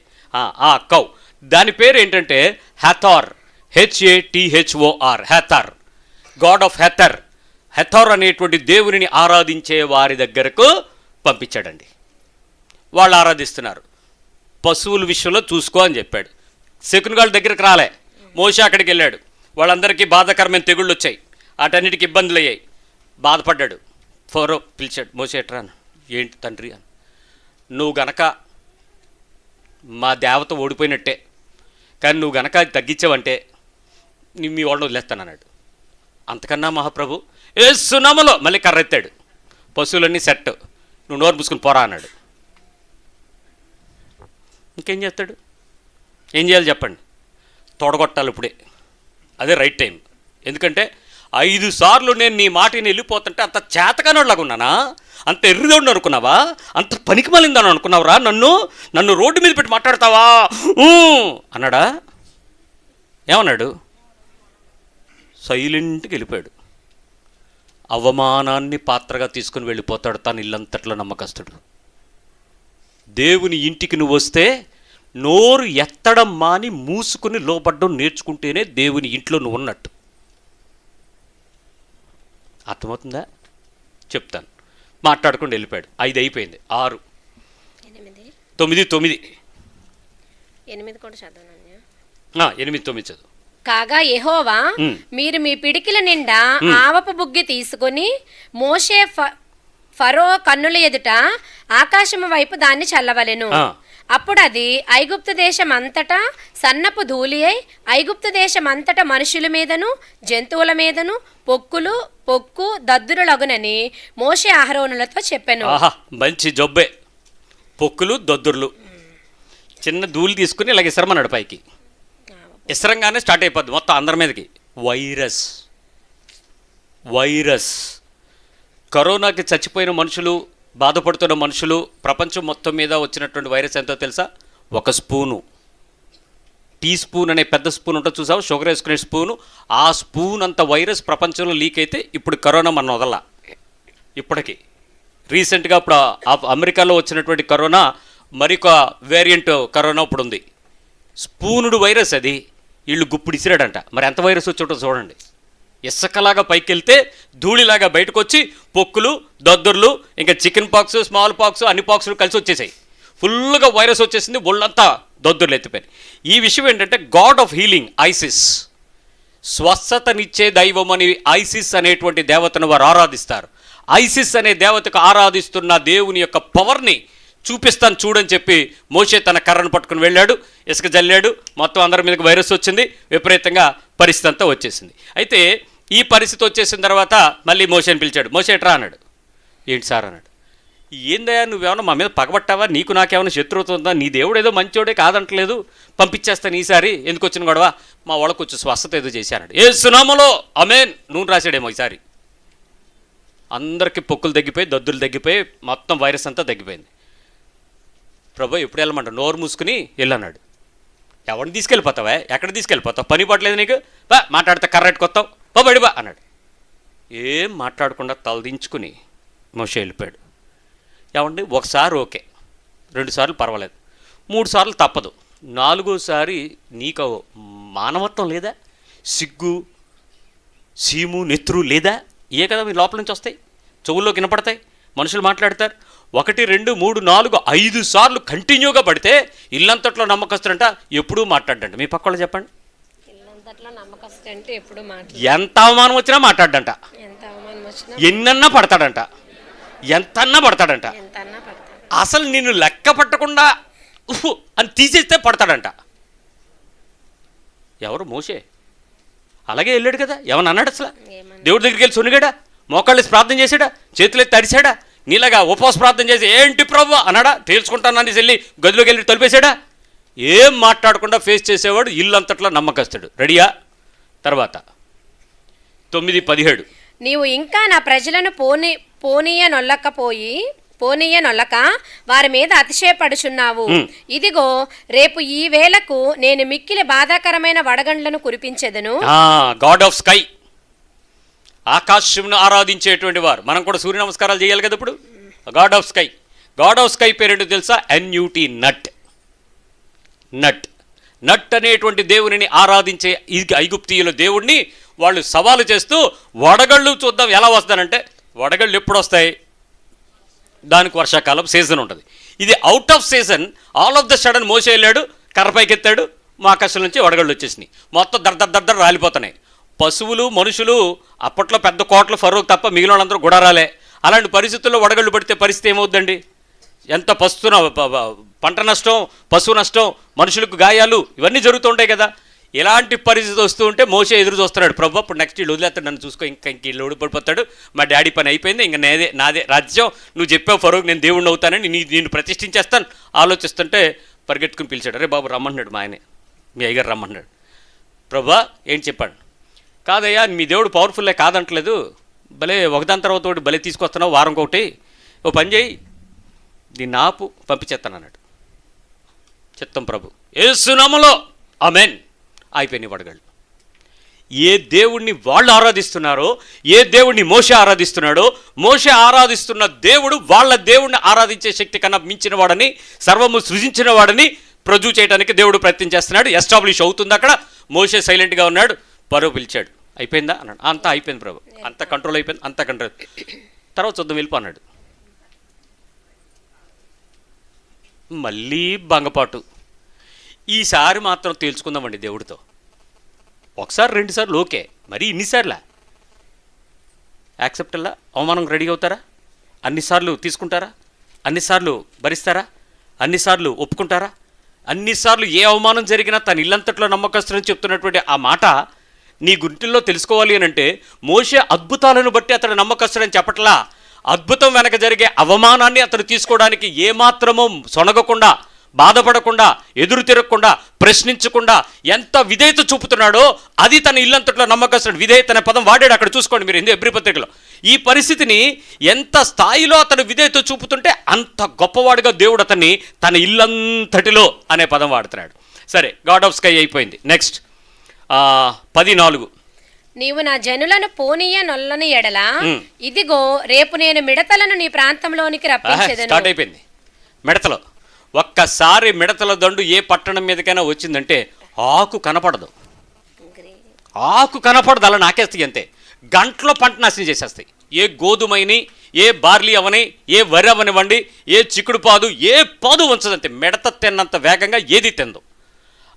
ఆ కౌ, దాని పేరు ఏంటంటే హెథార్, HATHOR, హెథార్, గాడ్ ఆఫ్ హెథర్. హెథార్ అనేటువంటి దేవుని ఆరాధించే వారి దగ్గరకు పంపించాడండి. వాళ్ళు ఆరాధిస్తున్నారు, పశువుల విషయంలో చూసుకో అని చెప్పాడు. శకునగాళ్ళ దగ్గరికి రాలే, మోషే అక్కడికి వెళ్ళాడు. వాళ్ళందరికీ బాధాకరమైన తెగుళ్ళు వచ్చాయి, వాటన్నిటికీ ఇబ్బందులు అయ్యాయి, బాధపడ్డాడు. ఫరో పిలిచాడు, మోషే ఎట్రా, ఏంటి తండ్రి అని, నువ్వు గనక మా దేవత ఓడిపోయినట్టే, కానీ నువ్వు గనక తగ్గించావంటే మీ వాళ్ళని వదిలేస్తానన్నాడు. అంతకన్నా మహాప్రభు ఏ సునామలో మళ్ళీ కర్రెత్తాడు, పశువులన్నీ సెట్, నువ్వు నోరు మూసుకుని పోరా అన్నాడు. ఇంకేం చేస్తాడు? ఏం చేయాలి చెప్పండి? తొడగొట్టాలి ఇప్పుడే, అదే రైట్ టైం. ఎందుకంటే 5 సార్లు నేను నీ మాటని వెళ్ళిపోతుంటే అంత చేతకానోళ్ళగా ఉన్నానా, అంత ఎర్రిదోడిని అనుకున్నావా, అంత పనికి మళ్ళిందని అనుకున్నావురా, నన్ను రోడ్డు మీద పెట్టి మాట్లాడతావా అన్నాడా? ఏమన్నాడు? సైలెంట్గా వెళ్ళిపోయాడు. అవమానాన్ని పాత్రగా తీసుకుని వెళ్ళిపోతాడు తను ఇల్లంతట్లో నమ్మకస్తుడు. దేవుని ఇంటికి నువ్వు వస్తే నోరు ఎత్తడం మాని మూసుకుని లోబడ్డం నేర్చుకుంటేనే దేవుని ఇంట్లో నువ్వు ఉన్నట్టు. అర్థమవుతుందా? చెప్తాను. మాట్లాడుకుంటూ వెళ్ళిపోయాడు. 5 అయిపోయింది, 6, 9, 8 కూడా చదవను. 8, 9 చదువు. కాగా యెహోవా, మీరు మీ పిడికిల నిండా ఆవపు బుగ్గి తీసుకొని మోషే ఫరో కన్నుల ఎదుట ఆకాశము వైపు దాన్ని చల్లవలెను. అప్పుడు అది ఐగుప్తు దేశం అంతటా సన్నపు ధూళి అయి ఐగుప్తు దేశం అంతటా మనుషుల మీదను జంతువుల మీదను పొక్కు దద్దురులగునని మోషే అహరోనులతో చెప్పెను. మంచి జబ్బే, పొక్కులు దద్దుర్లు. చిన్న ధూళి తీసుకుని ఇలాగ ఇసరమన్నాడు పైకి. ఇసరంగానే స్టార్ట్ అయిపోద్ది మొత్తం అందరి మీదకి. వైరస్ కరోనాకి చచ్చిపోయిన మనుషులు, బాధపడుతున్న మనుషులు, ప్రపంచం మొత్తం మీద వచ్చినటువంటి వైరస్ ఎంతో తెలుసా? 1 స్పూను, టీ స్పూన్ అనే పెద్ద స్పూన్ ఉంటుంది చూసావు, షుగర్ వేసుకునే స్పూను, ఆ స్పూన్ అంత వైరస్ ప్రపంచంలో లీక్ అయితే ఇప్పుడు కరోనా మన వదల. ఇప్పటికి రీసెంట్గా ఇప్పుడు అమెరికాలో వచ్చినటువంటి కరోనా మరొక వేరియంట్ కరోనా ఇప్పుడు ఉంది. స్పూనుడు వైరస్ అది, వీళ్ళు గుప్పుడు ఇసిరాడంట. మరి ఎంత వైరస్ వచ్చి చూడండి. ఇసుకలాగా పైకి వెళ్తే ధూళిలాగా బయటకు వచ్చి పొక్కులు దద్దుర్లు, ఇంకా చికెన్ పాక్స్, స్మాల్ పాక్స్, అన్ని పాక్స్లు కలిసి వచ్చేసాయి. ఫుల్గా వైరస్ వచ్చేసింది, ఒళ్ళంతా దద్దుర్లు ఎత్తిపోయి. ఈ విషయం ఏంటంటే గాడ్ ఆఫ్ హీలింగ్, ఐసిస్, స్వస్థతనిచ్చే దైవం అని ఐసిస్ అనేటువంటి దేవతను వారు ఆరాధిస్తారు. ఐసిస్ అనే దేవతకు ఆరాధిస్తున్న దేవుని యొక్క పవర్ని చూపిస్తాను చూడని చెప్పి మోషే తన కర్రను పట్టుకుని వెళ్ళాడు, ఇసుక జల్లాడు, మొత్తం అందరి మీదకి వైరస్ వచ్చింది, విపరీతంగా పరిస్థితి అంతా వచ్చేసింది. అయితే ఈ పరిస్థితి వచ్చేసిన తర్వాత మళ్ళీ మోషేని పిలిచాడు. మోషే ఎట్రా అన్నాడు. ఏంటి సార్ అన్నాడు. ఏందయ్యా నువ్వేమన్నా మా మీద పగబట్టావా, నీకు నాకేమైనా శత్రుత్వం ఉందా, నీ దేవుడు ఏదో మంచోడే కాదంటలేదు, పంపించేస్తాను ఈసారి, ఎందుకు వచ్చిన గొడవ, మా వాళ్ళకు వచ్చి స్వస్థత ఏదో చేశాడు. ఏ సునామలో ఆమేన్ నూనె రాశాడేమో ఈసారి. అందరికీ పొక్కులు తగ్గిపోయి, దద్దులు తగ్గిపోయి, మొత్తం వైరస్ అంతా తగ్గిపోయింది. ప్రభు ఎప్పుడు వెళ్ళమంట, నోరు మూసుకుని వెళ్ళన్నాడు. ఎవరిని తీసుకెళ్ళిపోతావా, ఎక్కడ తీసుకెళ్ళిపోతావు, పని పడలేదు నీకు, బా మాట్లాడితే కర్రెట్టుకొస్తావు, బా బడి బా అన్నాడు. ఏం మాట్లాడకుండా తలదించుకుని మోషే వెళ్ళిపోయాడు. ఏమండి, ఒకసారి ఓకే, 2 సార్లు పర్వాలేదు, 3 సార్లు తప్పదు, 4వసారి నీకు మానవత్వం లేదా, సిగ్గు సీము నెత్తురు లేదా? ఏ కదా మీ లోపల నుంచి వస్తాయి, చెవుల్లోకి వినపడతాయి, మనుషులు మాట్లాడతారు. 1, 2, 3, 4, 5 సార్లు కంటిన్యూగా పడితే ఇల్లంతట్లో నమ్మకస్తుడంట, ఎప్పుడూ మాట్లాడంట. మీ పక్కన చెప్పండి, ఎంత అవమానం వచ్చినా మాట్లాడంట, ఎన్నన్నా పడతాడంట, ఎంతన్నా పడతాడంట. అసలు నిన్ను లెక్క పట్టకుండా అని తీసేస్తే పడతాడంట. ఎవరు? మోషే. అలాగే వెళ్ళాడు కదా, ఏమన్నా అన్నాడు అసలు? దేవుడి దగ్గరికి వెళ్ళి సునిగాడా, మోకాళ్ళు ప్రార్థన చేశాడా, చేతులెత్తి తడిచాడా, నీలాగా ఉపవాస ప్రార్థన చేసి ఏంటి ప్రభు అన్నాడా, తేల్చుకుంటానని వెళ్ళి గదిలోకి వెళ్ళి తలిపేశాడా? ఏం మాట్లాడకుండా ఫేస్ చేసేవాడు, ఇల్లంతట్లో నమ్మకస్తుడు. రెడీయా? తర్వాత 9:17 నీవు ఇంకా నా ప్రజలను పోనీయనొల్లక వారి మీద అతిశయపడుచున్నావు. ఇదిగో రేపు ఈ వేళకు నేను మిక్కిలి బాధాకరమైన వడగండ్లను కురిపించెదను. గాడ్ ఆఫ్ స్కై, ఆకాశంను ఆరాధించేటువంటి వారు. మనం కూడా సూర్య నమస్కారాలు చేయాలి కదా ఇప్పుడు. God of sky, God of sky పేరేంటో తెలుసా? NUT, నట్. నట్ నట్ అనేటువంటి దేవుని ఆరాధించే ఐగుప్తీయుల దేవుణ్ణి వాళ్ళు సవాలు చేస్తూ వడగళ్ళు చూద్దాం ఎలా వస్తానంటే, వడగళ్ళు ఎప్పుడు వస్తాయి, దానికి వర్షాకాలం సీజన్ ఉంటుంది. ఇది out of season. All of the sudden మోసే వెళ్ళాడు, కర్రపైకి ఎత్తాడు, మా ఆకాశం నుంచి వడగళ్ళు వచ్చేసినాయి, మొత్తం దర్దర రాలిపోతున్నాయి. పశువులు మనుషులు అప్పట్లో పెద్ద కోటలు ఫరూక్ తప్ప మిగిలిన వాళ్ళందరూ గుడారాలే. అలాంటి పరిస్థితుల్లో వడగళ్ళు పడితే పరిస్థితి ఏమవుద్దండి? ఎంత పంట నష్టం, పశువు నష్టం, మనుషులకు గాయాలు, ఇవన్నీ జరుగుతూ ఉంటాయి కదా. ఇలాంటి పరిస్థితి వస్తూ ఉంటే మోసే ఎదురు చూస్తున్నాడు. ప్రభు అప్పుడు నెక్స్ట్ వీళ్ళు వదిలేస్తాడు, నన్ను చూసుకో, ఇంక వీళ్ళు ఓడిపడిపోతాడు, మా డాడీ పని అయిపోయింది, ఇంక నాదే రాజ్యం, నువ్వు చెప్పావు ఫరూక్ నేను దేవుడిని అవుతానని, నేను ప్రతిష్ఠించేస్తాను ఆలోచిస్తుంటే పరిగెట్టుకుని పిలిచాడు. అరే బాబు రమ్మన్నాడు, మా ఆయనే, మీ అయ్యగారు రమ్మన్నాడు. ప్రభా ఏంటి చెప్పాడు? కాదయ్యా మీ దేవుడు పవర్ఫుల్లే కాదంటలేదు, భలే ఒకదాని తర్వాత ఒకటి భలే తీసుకొస్తున్నావు, వారం ఒకటి, ఓ పని చేయి, దీన్ని ఆపు, పంపించేస్తాను అన్నాడు. చిత్తం ప్రభు, యేసు నామములో ఆమేన్. అయిపోయినాయి వడగళ్ళు. ఏ దేవుణ్ణి వాళ్ళు ఆరాధిస్తున్నారో, ఏ దేవుణ్ణి మోషే ఆరాధిస్తున్నాడో, మోషే ఆరాధిస్తున్న దేవుడు వాళ్ళ దేవుణ్ణి ఆరాధించే శక్తి కన్నా మించిన వాడని, సర్వము సృజించిన వాడని ప్రొజ్యూ చేయడానికి దేవుడు ప్రయత్నం చేస్తున్నాడు. ఎస్టాబ్లిష్ అవుతుంది అక్కడ. మోషే సైలెంట్గా ఉన్నాడు. పరో పిలిచాడు, అయిపోయిందా అన్నాడు. అంతా అయిపోయింది ప్రభు, అంత కంట్రోల్ అయిపోయింది, అంత కంట్రోల్. తర్వాత చూద్దాం వెళ్ళిపో అన్నాడు. మళ్ళీ భంగపాటు. ఈసారి మాత్రం తేల్చుకుందామండి దేవుడితో. 1 2 సార్లు ఓకే, మరి ఇన్నిసార్లా యాక్సెప్ట్ అలా? అవమానం రెడీ అవుతారా? అన్నిసార్లు తీసుకుంటారా? అన్నిసార్లు భరిస్తారా? అన్నిసార్లు ఒప్పుకుంటారా? అన్నిసార్లు ఏ అవమానం జరిగినా తన ఇల్లంతట్లో నమ్మకస్తులని చెప్తున్నటువంటి ఆ మాట నీ గుంటిల్లో తెలుసుకోవాలి అని అంటే, మోషే అద్భుతాలను బట్టి అతడు నమ్మకస్తుడని చెప్పట్లా, అద్భుతం వెనక జరిగే అవమానాన్ని అతను తీసుకోవడానికి ఏమాత్రమో సొనగకుండా, బాధపడకుండా, ఎదురు తిరగకుండా, ప్రశ్నించకుండా ఎంత విధేయత చూపుతున్నాడో అది తన ఇల్లంతట్లో నమ్మకస్తుడు. విధేయత అనే పదం వాడాడు అక్కడ, చూసుకోండి మీరు ఎబ్రీ పత్రికలో. ఈ పరిస్థితిని ఎంత స్థాయిలో అతను విధేయత చూపుతుంటే అంత గొప్పవాడిగా దేవుడు అతన్ని తన ఇల్లంతటిలో అనే పదం వాడుతున్నాడు. సరే, గాడ్ ఆఫ్ స్కై అయిపోయింది. నెక్స్ట్ 10:4 నీవు నా జనులను పోనీయనొల్లని ఎడల ఇదిగో రేపు నేను మిడతలను నీ ప్రాంతంలోనికి రప్పించెదను. స్టార్ట్ అయిపోయింది మిడతలు. ఒక్కసారి మిడతల దండు ఏ పట్టణం మీదకైనా వచ్చిందంటే ఆకు కనపడదు, ఆకు కనపడదు, అలా నాకేస్తాయి అంతే. గంటలో పంట నాశనం చేసేస్తాయి. ఏ గోధుమైని, ఏ బార్లీ అవని, ఏ వరి అవనివ్వండి, ఏ చిక్కుడు పాదు, ఏ పాదు ఉంచదంతే. మిడత తిన్నంత వేగంగా ఏది తిందు.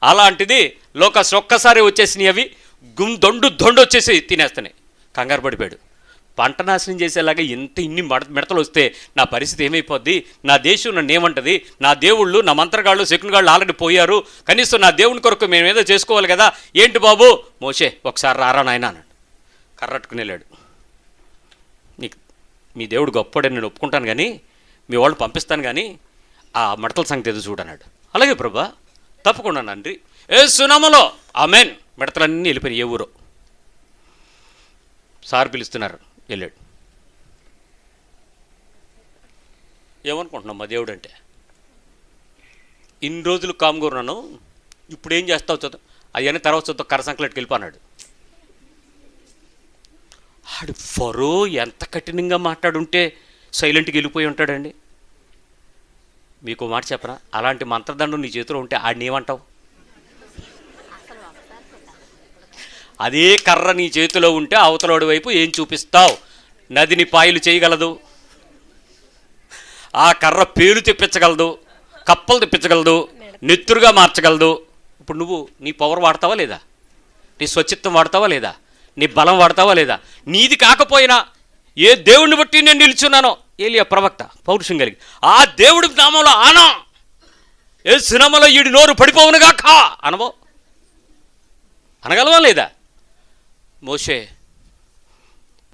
అలాంటిది ఒక్కసారి వచ్చేసినాయి, అవి దొండు వచ్చేసి తినేస్తున్నాయి. కంగారు పడిపోయాడు. పంట నాశనం చేసేలాగా ఇన్ని మిడతలు వస్తే నా పరిస్థితి ఏమైపోద్ది, నా దేశం నన్ను ఏమంటుంది, నా దేవుళ్ళు, నా మంత్రగాళ్ళు, శకునగాళ్ళు ఆల్రెడీ పోయారు, కనీసం నా దేవుని కొరకు మేము ఏదో చేసుకోవాలి కదా. ఏంటి బాబు మోషే ఒకసారి రారా నాయన అన్నాడు. కర్రట్టుకుని వెళ్ళాడు. నీకు మీ దేవుడు గొప్పడని నేను ఒప్పుకుంటాను, కానీ మీ వాళ్ళు పంపిస్తాను, కానీ ఆ మిడతల సంగతి ఎదురు చూడన్నాడు. అలాగే ప్రభా, తప్పకుండా నండి, యేసు నామములో ఆమేన్. మిడతలన్నీ వెళ్ళిపోయినాయి. ఏ ఊరో సార్ పిలుస్తున్నారు, వెళ్ళాడు. ఏమనుకుంటున్నాం మా దేవుడు అంటే? ఇన్ని రోజులు కామ్గా ఉన్నాను, ఇప్పుడు ఏం చేస్తావు చదువు అవన్నీ తర్వాత చదువు కర్ర సంకలెట్టుకు వెళ్ళిపోన్నాడు. ఆడు ఫరో ఎంత కఠినంగా మాట్లాడుంటే సైలెంట్గా వెళ్ళిపోయి ఉంటాడండి. మీకు మాట చెప్పరా, అలాంటి మంత్రదండం నీ చేతిలో ఉంటే ఆడిని ఏమంటావు? అదే కర్ర నీ చేతిలో ఉంటే అవతలోడి వైపు ఏం చూపిస్తావు? నదిని పాయలు చేయగలదు, ఆ కర్ర పేరు తెప్పించగలదు, కప్పలు తెప్పించగలదు, నెత్తురుగా మార్చగలదు. ఇప్పుడు నువ్వు నీ పవర్ వాడతావా లేదా? నీ స్వచ్ఛత్వం వాడతావా లేదా? నీ బలం వాడతావా లేదా? నీది కాకపోయినా ఏ దేవుడిని బట్టి నేను నిలుచున్నానో, ఏలియా ప్రవక్త పౌరుషం కలిగి ఆ దేవుడి నామంలో ఆనా ఏ సినిమాలో ఈడి నోరు పడిపోవునుగా కా అనవో, అనగలవా లేదా? మోషే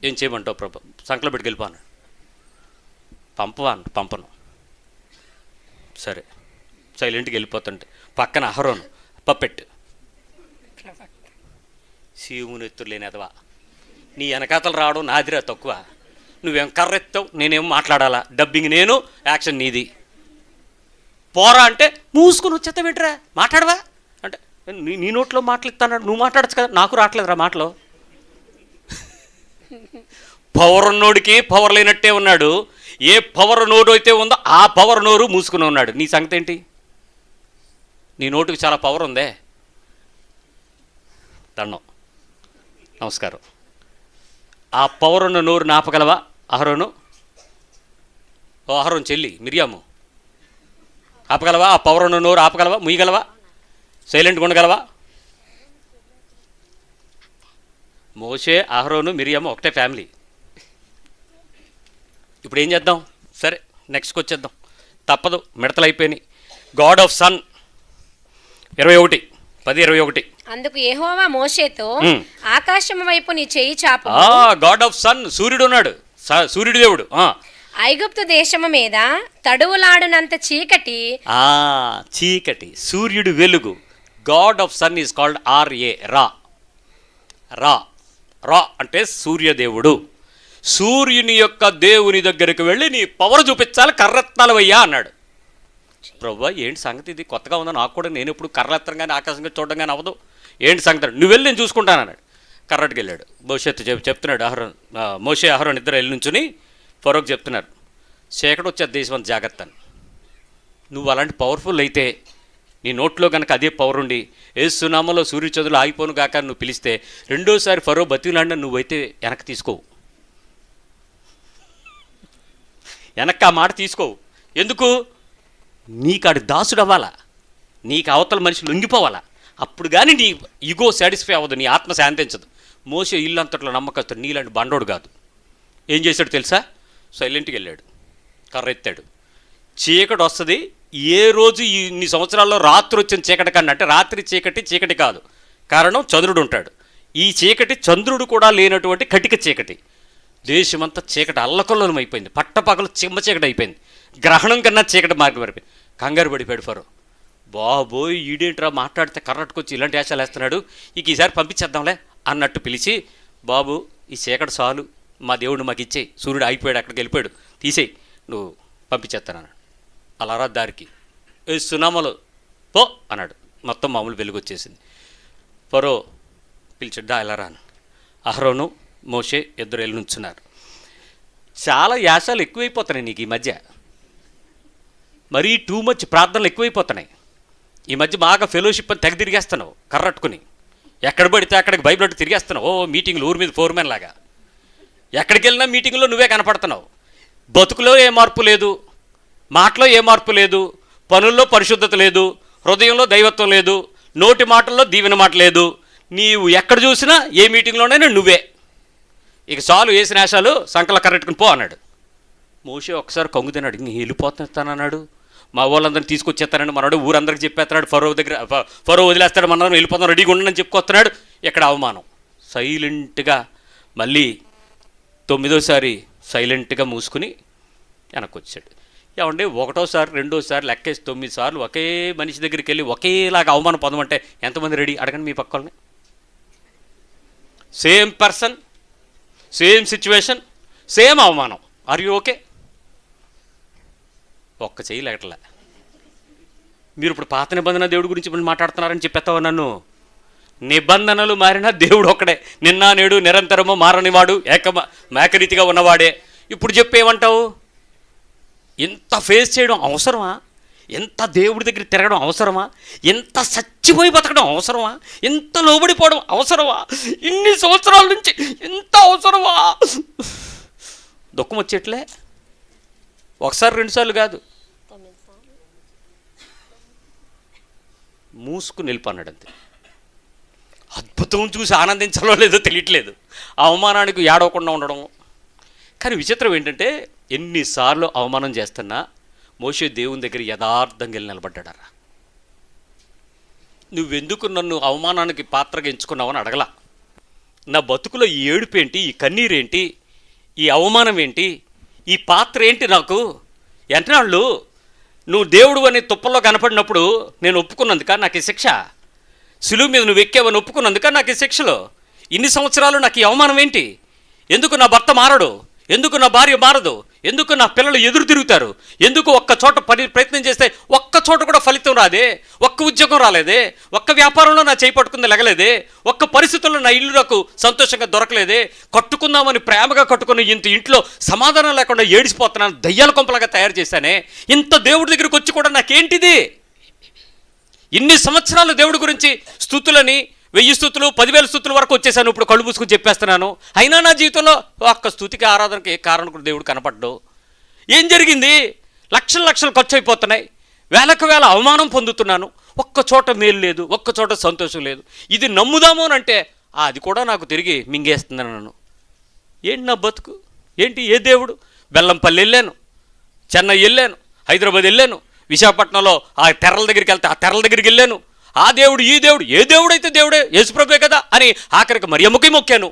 ఏం చేయమంటావు ప్రభు? సంకలం పెట్టుకు వెళ్ళిపోను. పంపను. సరే సైలెంట్కి వెళ్ళిపోతుంటే పక్కన అహరోను పప్పెట్టు. శివుని ఎత్తులు లేని ఎదవా, నీ వెనకాతలు రావడం నాదిరా తక్కువ. నువ్వేం కర్రెత్తావు, నేనేం మాట్లాడాలా? డబ్బింగ్ నేను, యాక్షన్ నీది. పోరా అంటే మూసుకుని వచ్చేత పెట్టరా, మాట్లాడవా అంటే నీ నోట్లో మాటలు ఇస్తాను, నువ్వు మాట్లాడచ్చు కదా, నాకు రావట్లేదురా మాటలు. పవర్ ఉన్నోడికి పవర్ లేనట్టే ఉన్నాడు. ఏ పవర్ నోరు అయితే ఉందో ఆ పవర్ నోరు మూసుకుని ఉన్నాడు. నీ సంగతి ఏంటి? నీ నోటుకి చాలా పవర్ ఉందే. దండం, నమస్కారం. ఆ పవర్ ఉన్న నోరు నాపగలవా అహరోను? ఓ అహరోను చెల్లి మిరియాము, ఆపగలవా? ఆ పవర్ ఉన్న నోరు ఆపగలవా? ముయ్యగలవా? సైలెంట్గా ఉండగలవా? మోషే, అహరోను, మిరియాము ఒకటే ఫ్యామిలీ. ఇప్పుడు ఏం చేద్దాం? సరే నెక్స్ట్కి వచ్చేద్దాం, తప్పదు, మిడతలు అయిపోయినాయి. God of sun 21:10-21. అందుకు యెహోవా మోషేతో, ఆకాశం వైపు నీ చెయ్యి చాపు. గాడ్ ఆఫ్ సన్ సూర్యుడు ఉన్నాడు, సూర్యుడు దేవుడు. ఐగుప్తు దేశము మీద తడువులాడునంత చీకటి. చీకటి, సూర్యుడు వెలుగు. God of sun is called RA, Ra. రా రా అంటే సూర్యదేవుడు. సూర్యుని యొక్క దేవుని దగ్గరికి వెళ్ళి నీ పవర్ చూపించాలి, కర్రెత్తాలు వయ్యా అన్నాడు. ప్రభు ఏంటి సంగతి, ఇది కొత్తగా ఉందా నాకు కూడా, నేను ఎప్పుడు కర్రెత్తడం కానీ ఆకాశంగా చూడడం కానీ అవ్వదు, ఏంటి సంగతి? నువ్వు వెళ్ళి నేను చూసుకుంటాను అన్నాడు. కర్రట్టుకు వెళ్ళాడు. భవిష్యత్తు చెప్తున్నాడు అహరోన్, మోషే అహరోన్ ఇద్దరు వెళ్ళి నుంచుని ఫరోకు చెప్తున్నారు, చీకటి వచ్చేది దేశం అంత జాగ్రత్త అని. నువ్వు అలాంటి పవర్ఫుల్ అయితే నీ నోట్లో కనుక అదే పవర్ ఉండి యేసునామములో సూర్య చదువులు ఆగిపోను గాక నువ్వు పిలిస్తే రెండోసారి ఫరో బతిలాడిన నువ్వైతే వెనక్కి తీసుకోవు, వెనక్కి ఆ మాట తీసుకోవు. ఎందుకు? నీకు ఆడి దాసుడు అవ్వాలా, నీకు అవతల మనిషి లొంగిపోవాలా, అప్పుడు కానీ నీ ఈగో సాటిస్ఫై అవ్వదు, నీ ఆత్మ శాంతించదు. మోసే ఇల్లు అంతట్లో నమ్మకస్తుడు, నీలాంటి బండోడు కాదు. ఏం చేశాడు తెలుసా? సైలెంట్కి వెళ్ళాడు, కర్ర ఎత్తాడు. చీకటి వస్తుంది. ఏ రోజు ఇన్ని సంవత్సరాల్లో రాత్రి వచ్చిన చీకటి కన్నా, అంటే రాత్రి చీకటి కాదు, కారణం చంద్రుడు ఉంటాడు. ఈ చీకటి చంద్రుడు కూడా లేనటువంటి కటిక చీకటి. దేశమంతా చీకటి అల్లకొల్లం అయిపోయింది, పట్టపగలు చిమ్మ చీకటి అయిపోయింది, గ్రహణం కన్నా చీకటి మార్గం పడిపోయింది. కంగారు పడిపోయాడు ఫరో. బాబోయ్ ఈడేంట్రా మాట్లాడితే కర్రట్టుకొచ్చి ఇలాంటి వేషాలు వేస్తున్నాడు, ఇక ఈసారి పంపించేద్దాంలే అన్నట్టు పిలిచి, బాబు ఈ చీకటి చాలు, మా దేవుడు మాకు ఇచ్చేయి, సూర్యుడు అయిపోయాడు, అక్కడికి వెళ్ళిపోయాడు, తీసేయి, నువ్వు పంపించేస్తానన్నాడు. అలారా దారికి సునామలో పో అన్నాడు. మొత్తం మామూలు వెలుగు వచ్చేసింది. ఫరో పిలిచాడు, ఎలారా అని. అహరోను మోషే ఇద్దరు వెళ్ళి నుంచున్నారు. చాలా యాసాలు ఎక్కువైపోతున్నాయి నీకు ఈ మధ్య, మరీ టూ మచ్ ప్రార్థనలు ఎక్కువైపోతున్నాయి ఈ మధ్య. బాగా ఫెలోషిప్ అని తెగ తిరిగేస్తున్నావు కర్రట్టుకుని, ఎక్కడ పడితే అక్కడికి బైబిల్ తిరిగేస్తున్నావు. ఓ మీటింగ్లు ఊరి మీద ఫోర్మెన్ లాగా, ఎక్కడికి వెళ్ళినా మీటింగ్లో నువ్వే కనపడుతున్నావు. బతుకులో ఏ మార్పు లేదు, మాటలో ఏ మార్పు లేదు, పనుల్లో పరిశుద్ధత లేదు, హృదయంలో దైవత్వం లేదు, నోటి మాటల్లో దీవెన మాట లేదు. నీవు ఎక్కడ చూసినా ఏ మీటింగ్లోనైనా నువ్వే. ఇక చాలు వేసిన వేషాలు, సంకల కర్రెట్టుకుని పో అన్నాడు. మోషే ఒకసారి కంగు తిన్నాడు, ఇంక వెళ్ళిపోతానన్నాడు, మా వాళ్ళందరినీ తీసుకొచ్చేస్తానని మన్నాడు, ఊరందరికీ చెప్పేస్తున్నాడు, ఫరో వదిలేస్తాడు, మనందరం వెళ్ళిపోతాం, రెడీగా ఉండని చెప్పుకొస్తున్నాడు. ఇక్కడ అవమానం. సైలెంట్గా మళ్ళీ 9వ సైలెంట్గా మూసుకుని వెనక్కి వచ్చాడు. ఏమంటే 1వ, 2వ లెక్కేసి 9 సార్లు ఒకే మనిషి దగ్గరికి వెళ్ళి ఒకేలాగా అవమానం పొందమంటే ఎంతమంది రెడీ? అడగండి మీ పక్కల్ని. Same person, same situation, same అవమానం. Are you okay? ఒక్క చెయ్యి లేకట్లే. మీరు ఇప్పుడు పాత నిబంధన దేవుడి గురించి ఇప్పుడు మాట్లాడుతున్నారని చెప్పేస్తావు నన్ను. నిబంధనలు మారినా దేవుడు ఒక్కడే, నిన్న నేడు నిరంతరము మారనివాడు, మేకరీతిగా ఉన్నవాడే. ఇప్పుడు చెప్పేమంటావు? ఎంత ఫేస్ చేయడం అవసరమా? ఎంత దేవుడి దగ్గర తిరగడం అవసరమా? ఎంత చచ్చిపోయి బతకడం అవసరమా? ఎంత లోబడిపోవడం అవసరమా? ఇన్ని సంవత్సరాల నుంచి ఎంత అవసరమా? దుఃఖం వచ్చేట్లే. ఒకసారి రెండుసార్లు కాదు, మూసుకుని వెళ్ళిపోన్నాడు అంతే. అద్భుతం చూసి ఆనందించాలో లేదో తెలియట్లేదు, అవమానానికి ఏడవకుండా ఉండడం. కానీ విచిత్రం ఏంటంటే ఎన్నిసార్లు అవమానం చేస్తున్నా మోషే దేవుని దగ్గర యథార్థంగా వెళ్ళి నిలబడ్డాడరా. నువ్వెందుకు నన్ను అవమానానికి పాత్రగా ఎంచుకున్నావని అడగలా. నా బతుకులో ఈ ఏడుపేంటి, ఈ కన్నీరేంటి, ఈ అవమానం ఏంటి, ఈ పాత్ర ఏంటి నాకు? ఎంతనాళ్ళు నువ్వు దేవుడు అనే తుప్పల్లో కనపడినప్పుడు నేను ఒప్పుకున్నందుక నాకు ఈ శిక్ష? సిలువు మీద నువ్వు ఎక్కావని ఒప్పుకున్నందుక నాకు ఈ శిక్షలో? ఇన్ని సంవత్సరాలు నాకు ఈ అవమానం ఏంటి? ఎందుకు నా భర్త మారడు? ఎందుకు నా భార్య మారదు? ఎందుకు నా పిల్లలు ఎదురు తిరుగుతారు? ఎందుకు ఒక్క చోట ప్రయత్నం చేస్తే ఒక్క చోట కూడా ఫలితం రాదే? ఒక్క ఉద్యోగం రాలేదే? ఒక్క వ్యాపారంలో నా చేయి పట్టుకుంది లెగలేదే? ఒక్క పరిస్థితుల్లో నా ఇల్లు నాకు సంతోషంగా దొరకలేదే? కట్టుకుందామని ప్రేమగా కట్టుకుని ఇంట్లో సమాధానం లేకుండా ఏడిసిపోతున్నాను, దయ్యాల కొంపలాగా తయారు చేశానే. ఇంత దేవుడి దగ్గరికి వచ్చి కూడా నాకేంటిది? ఇన్ని సంవత్సరాలు దేవుడి గురించి స్తుతులని 1000 స్తుతులు 10,000 స్తుతుల వరకు వచ్చేసాను, ఇప్పుడు కళ్ళు మూసుకుని చెప్పేస్తున్నాను. అయినా నా జీవితంలో ఒక్క స్తుతికి ఆరాధనకి ఏ కారణం దేవుడు కనపడ్డు. ఏం జరిగింది? లక్షలు ఖర్చు అయిపోతున్నాయి, వేలకు వేల అవమానం పొందుతున్నాను, ఒక్క చోట మేలు లేదు, ఒక్క చోట సంతోషం లేదు. ఇది నమ్ముదాము అని అంటే అది కూడా నాకు తిరిగి మింగేస్తుందని నన్ను. ఏంటి నా బతుకు ఏంటి? ఏ దేవుడు? బెల్లంపల్లి వెళ్ళాను, చెన్నై వెళ్ళాను, హైదరాబాద్ వెళ్ళాను, విశాఖపట్నంలో ఆ తెరల దగ్గరికి వెళ్తే ఆ తెరల దగ్గరికి వెళ్ళాను. ఆ దేవుడు ఈ దేవుడు, ఏ దేవుడు అయితే దేవుడే, యేసుప్రభువే కదా అని ఆఖరికి మరియమ్మకి మొక్కాను.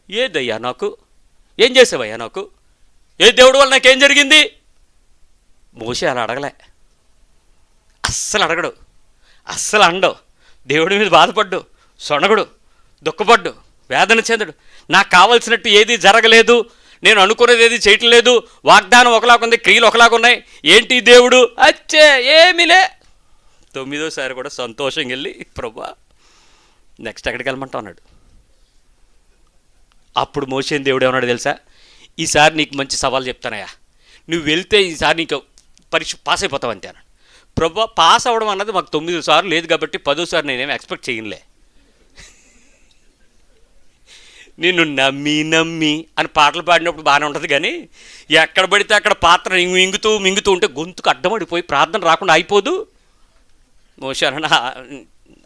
ఏదయ్యా నాకు? ఏం చేసావయ్యా నాకు? ఏ దేవుడు వల్ల నాకేం జరిగింది? మోషే అలా అడగలే, అస్సలు అడగడు, అస్సలు అండవు. దేవుడి మీద బాధపడ్డు, సొనగడు, దుఃఖపడ్డు, వేదన చెందడు. నాకు కావలసినట్టు ఏది జరగలేదు, నేను అనుకునేది ఏది చేయటం లేదు, వాగ్దానం ఒకలాగుంది, క్రియలు ఒకలాగున్నాయి, ఏంటి దేవుడు? అచ్చే ఏమిలే. 9వ సారి కూడా సంతోషంగా వెళ్ళి ప్రభువా నెక్స్ట్ ఎక్కడికి వెళ్ళమంటా అన్నాడు. అప్పుడు మోషే దేవుడు ఏమన్నాడు తెలుసా? ఈసారి నీకు మంచి సవాల్ చెప్తానయ్యా, నువ్వు వెళ్తే ఈసారి నీకు పరీక్ష పాస్ అయిపోతావు అంతే అన్నాడు. ప్రభువా పాస్ అవ్వడం అన్నది మాకు 9 సార్లు లేదు కాబట్టి 10వ సారి నేనేమి ఎక్స్పెక్ట్ చేయనులే. నిన్ను నమ్మి అని పాటలు పాడినప్పుడు బాగానే ఉంటుంది, కానీ ఎక్కడ పడితే అక్కడ పాత్ర మింగుతూ ఉంటే గొంతుకు అడ్డమడిపోయి ప్రార్థన రాకుండా అయిపోదు. మోషే అన్న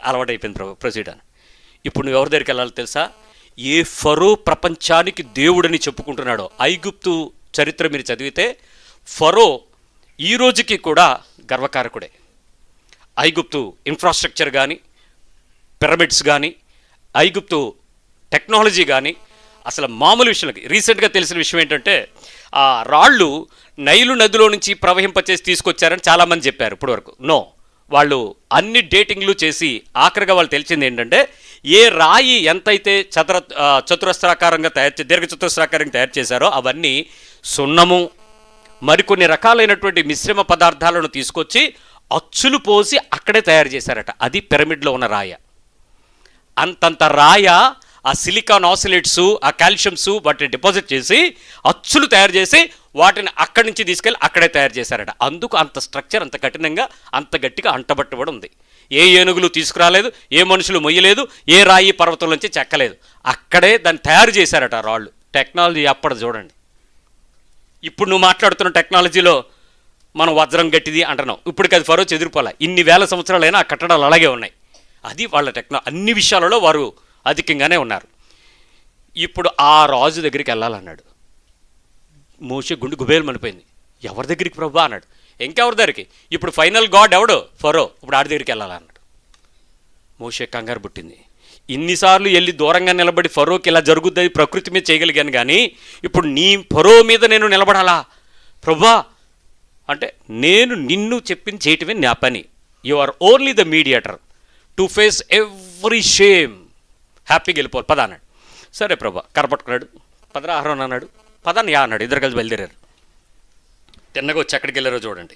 అలవాటు అయిపోయింది ప్రొసీడ్ అని. ఇప్పుడు నువ్వు ఎవరి దగ్గరికి వెళ్ళాలి తెలుసా? ఏ ఫరో ప్రపంచానికి దేవుడని చెప్పుకుంటున్నాడో. ఐగుప్తు చరిత్ర మీరు చదివితే ఫరో ఈ రోజుకి కూడా గర్వకారకుడే. ఐగుప్తు ఇన్ఫ్రాస్ట్రక్చర్ కానీ, పిరమిడ్స్ కానీ, ఐగుప్తు టెక్నాలజీ కానీ అసలు మామూలు విషయాలకి. రీసెంట్గా తెలిసిన విషయం ఏంటంటే ఆ రాళ్ళు నైలు నదిలో నుంచి ప్రవహింపచేసి తీసుకొచ్చారని చాలామంది చెప్పారు ఇప్పటివరకు. నో, వాళ్ళు అన్ని డేటింగ్లు చేసి ఆఖరిగా వాళ్ళు తెలిసింది ఏంటంటే ఏ రాయి ఎంతైతే చతురస్రాకారంగా దీర్ఘ చతురస్రాకారంగా తయారు చేశారో అవన్నీ సున్నము, మరికొన్ని రకాలైనటువంటి మిశ్రమ పదార్థాలను తీసుకొచ్చి అచ్చులు పోసి అక్కడే తయారు చేశారట. అది పిరమిడ్లో ఉన్న రాయ. అంతంత రాయ ఆ సిలికాన్ ఆసిలేట్స్, ఆ కాల్షియంస్ వాటిని డిపాజిట్ చేసి అచ్చులు తయారు చేసి వాటిని అక్కడి నుంచి తీసుకెళ్ళి అక్కడే తయారు చేశారట. అందుకు అంత స్ట్రక్చర్ అంత కఠినంగా అంత గట్టిగా అంటబట్టబడి ఉంది. ఏ ఏనుగులు తీసుకురాలేదు, ఏ మనుషులు మొయ్యలేదు, ఏ రాయి పర్వతం నుంచి చెక్కలేదు, అక్కడే దాన్ని తయారు చేశారట రాళ్ళు. టెక్నాలజీ అప్పటి చూడండి. ఇప్పుడు నువ్వు మాట్లాడుతున్న టెక్నాలజీలో మనం వజ్రం గట్టిది అంటున్నాం, ఇప్పటికి అది ఫరో చెదిరిపోలే. ఇన్ని వేల సంవత్సరాలైనా ఆ కట్టడాలు అలాగే ఉన్నాయి. అది వాళ్ళ అన్ని విషయాలలో వారు అధికంగానే ఉన్నారు. ఇప్పుడు ఆ రాజు దగ్గరికి వెళ్ళాలన్నాడు. మోషే గుండె గుబేలు మనిపోయింది. ఎవరి దగ్గరికి ప్రభా అన్నాడు. ఇంకెవరి దగ్గరికి? ఇప్పుడు ఫైనల్ గాడ్ ఎవడు? ఫరో. ఇప్పుడు ఆడి దగ్గరికి వెళ్ళాలన్నాడు. మోషే కంగారు పుట్టింది. ఇన్నిసార్లు వెళ్ళి దూరంగా నిలబడి ఫరోకి ఇలా జరుగుతుంది ప్రకృతి మీద చేయగలిగాను, కానీ ఇప్పుడు నీ ఫరో మీద నేను నిలబడాలా ప్రభా అంటే? నేను నిన్ను చెప్పింది చేయటమే నా పని. You are only the mediator to face every shame. హ్యాపీగా వెళ్ళిపోవాలి పద అన్నాడు. సరే ప్రభా కరపట్టుకున్నాడు. పదరా ఆహారం అన్నాడు. పదాన్ని యా అన్నాడు. ఇద్దరు కలిసి బయలుదేరారు. తిన్నగా వచ్చి ఎక్కడికి వెళ్ళారో చూడండి.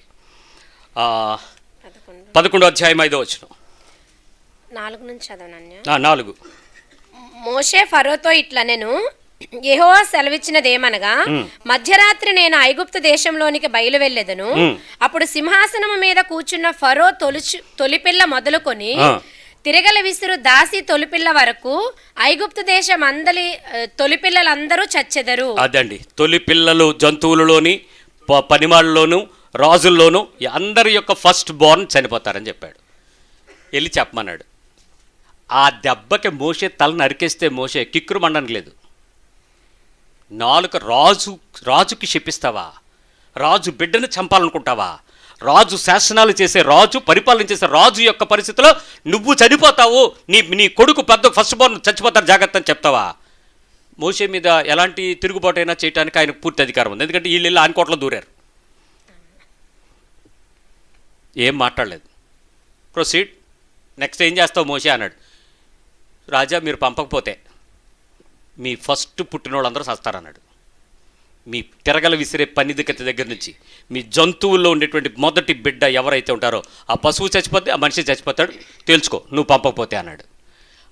11. 11వ అధ్యాయం 5వ వచనం. 4 నుంచి చదవనన్య. 4. మోషే ఫరోతో ఇట్లా నేను యెహోవా సెలవిచ్చినదేమనగా, మధ్యరాత్రి నేను ఐగుప్తు దేశంలోనికి బయలు వెళ్ళెదను. అప్పుడు సింహాసనము మీద కూర్చున్న ఫరో తొలిపిల్ల మొదలుకొని తిరగల విసురు దాసి తొలిపిల్ల వరకు ఐగుప్తు దేశం తొలిపిల్లలందరూ చచ్చెదరు. అదండి, తొలి పిల్లలు జంతువులలోని పనిమాళ్ళలోను రాజుల్లోనూ అందరి యొక్క ఫస్ట్ బోర్న్ చనిపోతారని చెప్పాడు. వెళ్ళి చెప్పమన్నాడు. ఆ దెబ్బకి మోషే తల నరికేస్తే మోషే కిక్కురు మండనికి లేదు. నాలుక రాజుకి శపిస్తావా? రాజు బిడ్డను చంపాలనుకుంటావా? రాజు శాసనాలు చేసే రాజు, పరిపాలన చేసే రాజు యొక్క పరిస్థితిలో నువ్వు చనిపోతావు, నీ కొడుకు పెద్ద ఫస్ట్ బోర్న్ చచ్చిపోతారు జాగ్రత్త అని చెప్తావా? మోషే మీద ఎలాంటి తిరుగుబాటైనా చేయడానికి ఆయనకు పూర్తి అధికారం ఉంది. ఎందుకంటే వీళ్ళు ఆయన కోట్లో దూరారు. ఏం మాట్లాడలేదు. ప్రొసీడ్, నెక్స్ట్ ఏం చేస్తావు మోషే అన్నాడు. రాజా, మీరు పంపకపోతే మీ ఫస్ట్ పుట్టినోళ్ళందరూ చస్తారన్నాడు. మీ తిరగల విసిరే పనిదికతి దగ్గర నుంచి మీ జంతువుల్లో ఉండేటువంటి మొదటి బిడ్డ ఎవరైతే ఉంటారో ఆ పశువు చచ్చిపోతే ఆ మనిషి చచ్చిపోతాడు, తేల్చుకో నువ్వు పంపకపోతే అన్నాడు.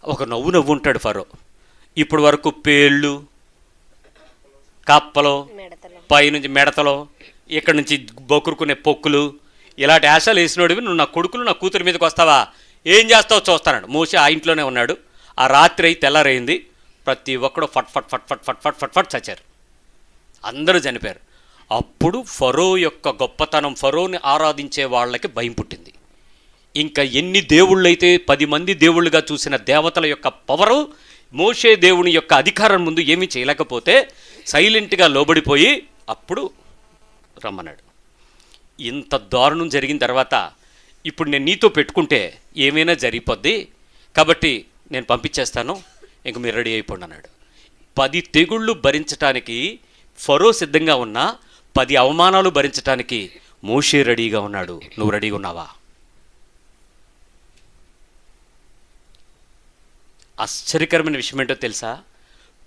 ఒక నవ్వు ఉంటాడు ఫరో. ఇప్పుడు వరకు పేళ్ళు, కప్పలు, పైనుంచి మెడతలు, ఇక్కడి నుంచి బొకురుకునే పొక్కులు, ఇలాంటి ఆశలు వేసినోడివి నువ్వు నా కొడుకులు నా కూతురి మీదకి వస్తావా? ఏం చేస్తావో చూస్తాడు. మోషే ఆ ఇంట్లోనే ఉన్నాడు. ఆ రాత్రి అయి తెల్లారైంది. ప్రతి ఒక్కడు ఫట్ ఫట్ ఫట్ ఫట్ ఫట్ ఫట్ ఫట్ ఫట్ చచ్చారు. అందరూ చనిపోయారు. అప్పుడు ఫరో యొక్క గొప్పతనం, ఫరోని ఆరాధించే వాళ్ళకి భయం పుట్టింది. ఇంకా ఎన్ని దేవుళ్ళైతే 10 మంది దేవుళ్ళుగా చూసిన దేవతల యొక్క పవరు మోషే దేవుని యొక్క అధికారం ముందు ఏమీ చేయలేకపోతే సైలెంట్గా లోబడిపోయి అప్పుడు రమ్మన్నాడు. ఇంత దారుణం జరిగిన తర్వాత ఇప్పుడు నేను నీతో పెట్టుకుంటే ఏమైనా జరిగిపోద్ది, కాబట్టి నేను పంపించేస్తాను, ఇంక మీరు రెడీ అయిపోండి అన్నాడు. 10 తెగుళ్ళు భరించటానికి ఫరో సిద్ధంగా ఉన్నా 10 అవమానాలు భరించటానికి మోషే రెడీగా ఉన్నాడు. నువ్వు రెడీగా ఉన్నావా? ఆశ్చర్యకరమైన విషయం ఏంటో తెలుసా?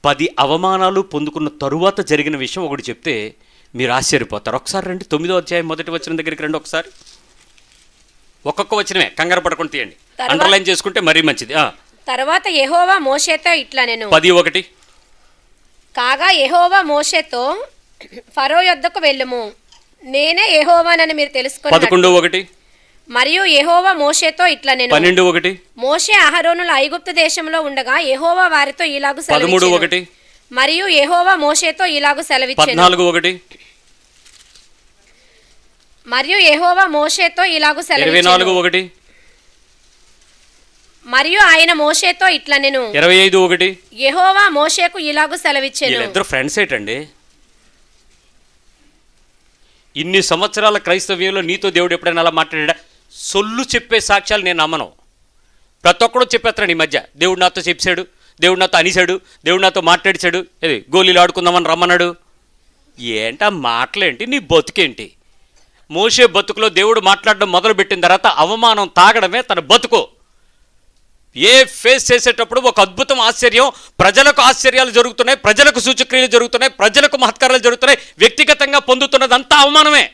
10 అవమానాలు పొందుకున్న తరువాత జరిగిన విషయం ఒకటి చెప్తే మీరు ఆశ్చర్యపోతారు. ఒకసారి రండి, 9వ అధ్యాయం 1వ వచనం దగ్గరికి రండి. ఒకసారి ఒక్కొక్క వచనమే, కంగారు పడకుండా తీయండి, అండర్లైన్ చేసుకుంటే మరీ మంచిది. తర్వాత యెహోవా మోషేతో ఇట్లా నేను 10:1 కాగా యెహోవా మోషేతో ఫరో యొద్దకు వెళ్ళుము, నేనే యెహోవానని మీరు తెలుసుకున్నారు. 11:1 మరియు యెహోవా మోషేతో ఇట్లా నేను 12:1 మోషే అహరోనుల ఐగుప్తు దేశంలో ఉండగా యెహోవా వారితో ఇలాగు 13:1 మరియు యెహోవా మోషేతో ఇలాగు సెలవిచ్చెను. 14:1 మరియు యెహోవా మోషేతో ఇలాగు సెలవిచ్చెను. 24:1 మరియు ఆయన మోషేతో ఇట్లా నేను 25:1 యెహోవా మోషేకు ఇలాగు సెలవిచ్చెను. వీళ్ళిద్దరు ఫ్రెండ్స్ ఏంటండి? ఇన్ని సంవత్సరాల క్రైస్తవ్యంలో నీతో దేవుడు ఎప్పుడైనా అలా మాట్లాడా? సొల్లు చెప్పే సాక్ష్యాలు నేను నమ్మను. ప్రతి ఒక్కడు చెప్పేస్తాడు ఈ మధ్య, దేవుడు నాతో చెప్పాడు, దేవుడు నాతో అనిశాడు, దేవుడు నాతో మాట్లాడిచాడు, ఇది గోళీలు ఆడుకుందామని రమ్మన్నాడు. ఏంటా మాటలేంటి? నీ బతుకేంటి? మోషే బతుకులో దేవుడు మాట్లాడడం మొదలుపెట్టిన తర్వాత అవమానం తాగడమే తన బతుకు. ఏ ఫేస్ చేసేటప్పుడు ఒక అద్భుతం, ఆశ్చర్యం, ప్రజలకు ఆశ్చర్యాలు జరుగుతున్నాయి, ప్రజలకు సూచక్రియలు జరుగుతున్నాయి, ప్రజలకు మహత్కారాలు జరుగుతున్నాయి, వ్యక్తిగతంగా పొందుతున్నదంతా అవమానమే.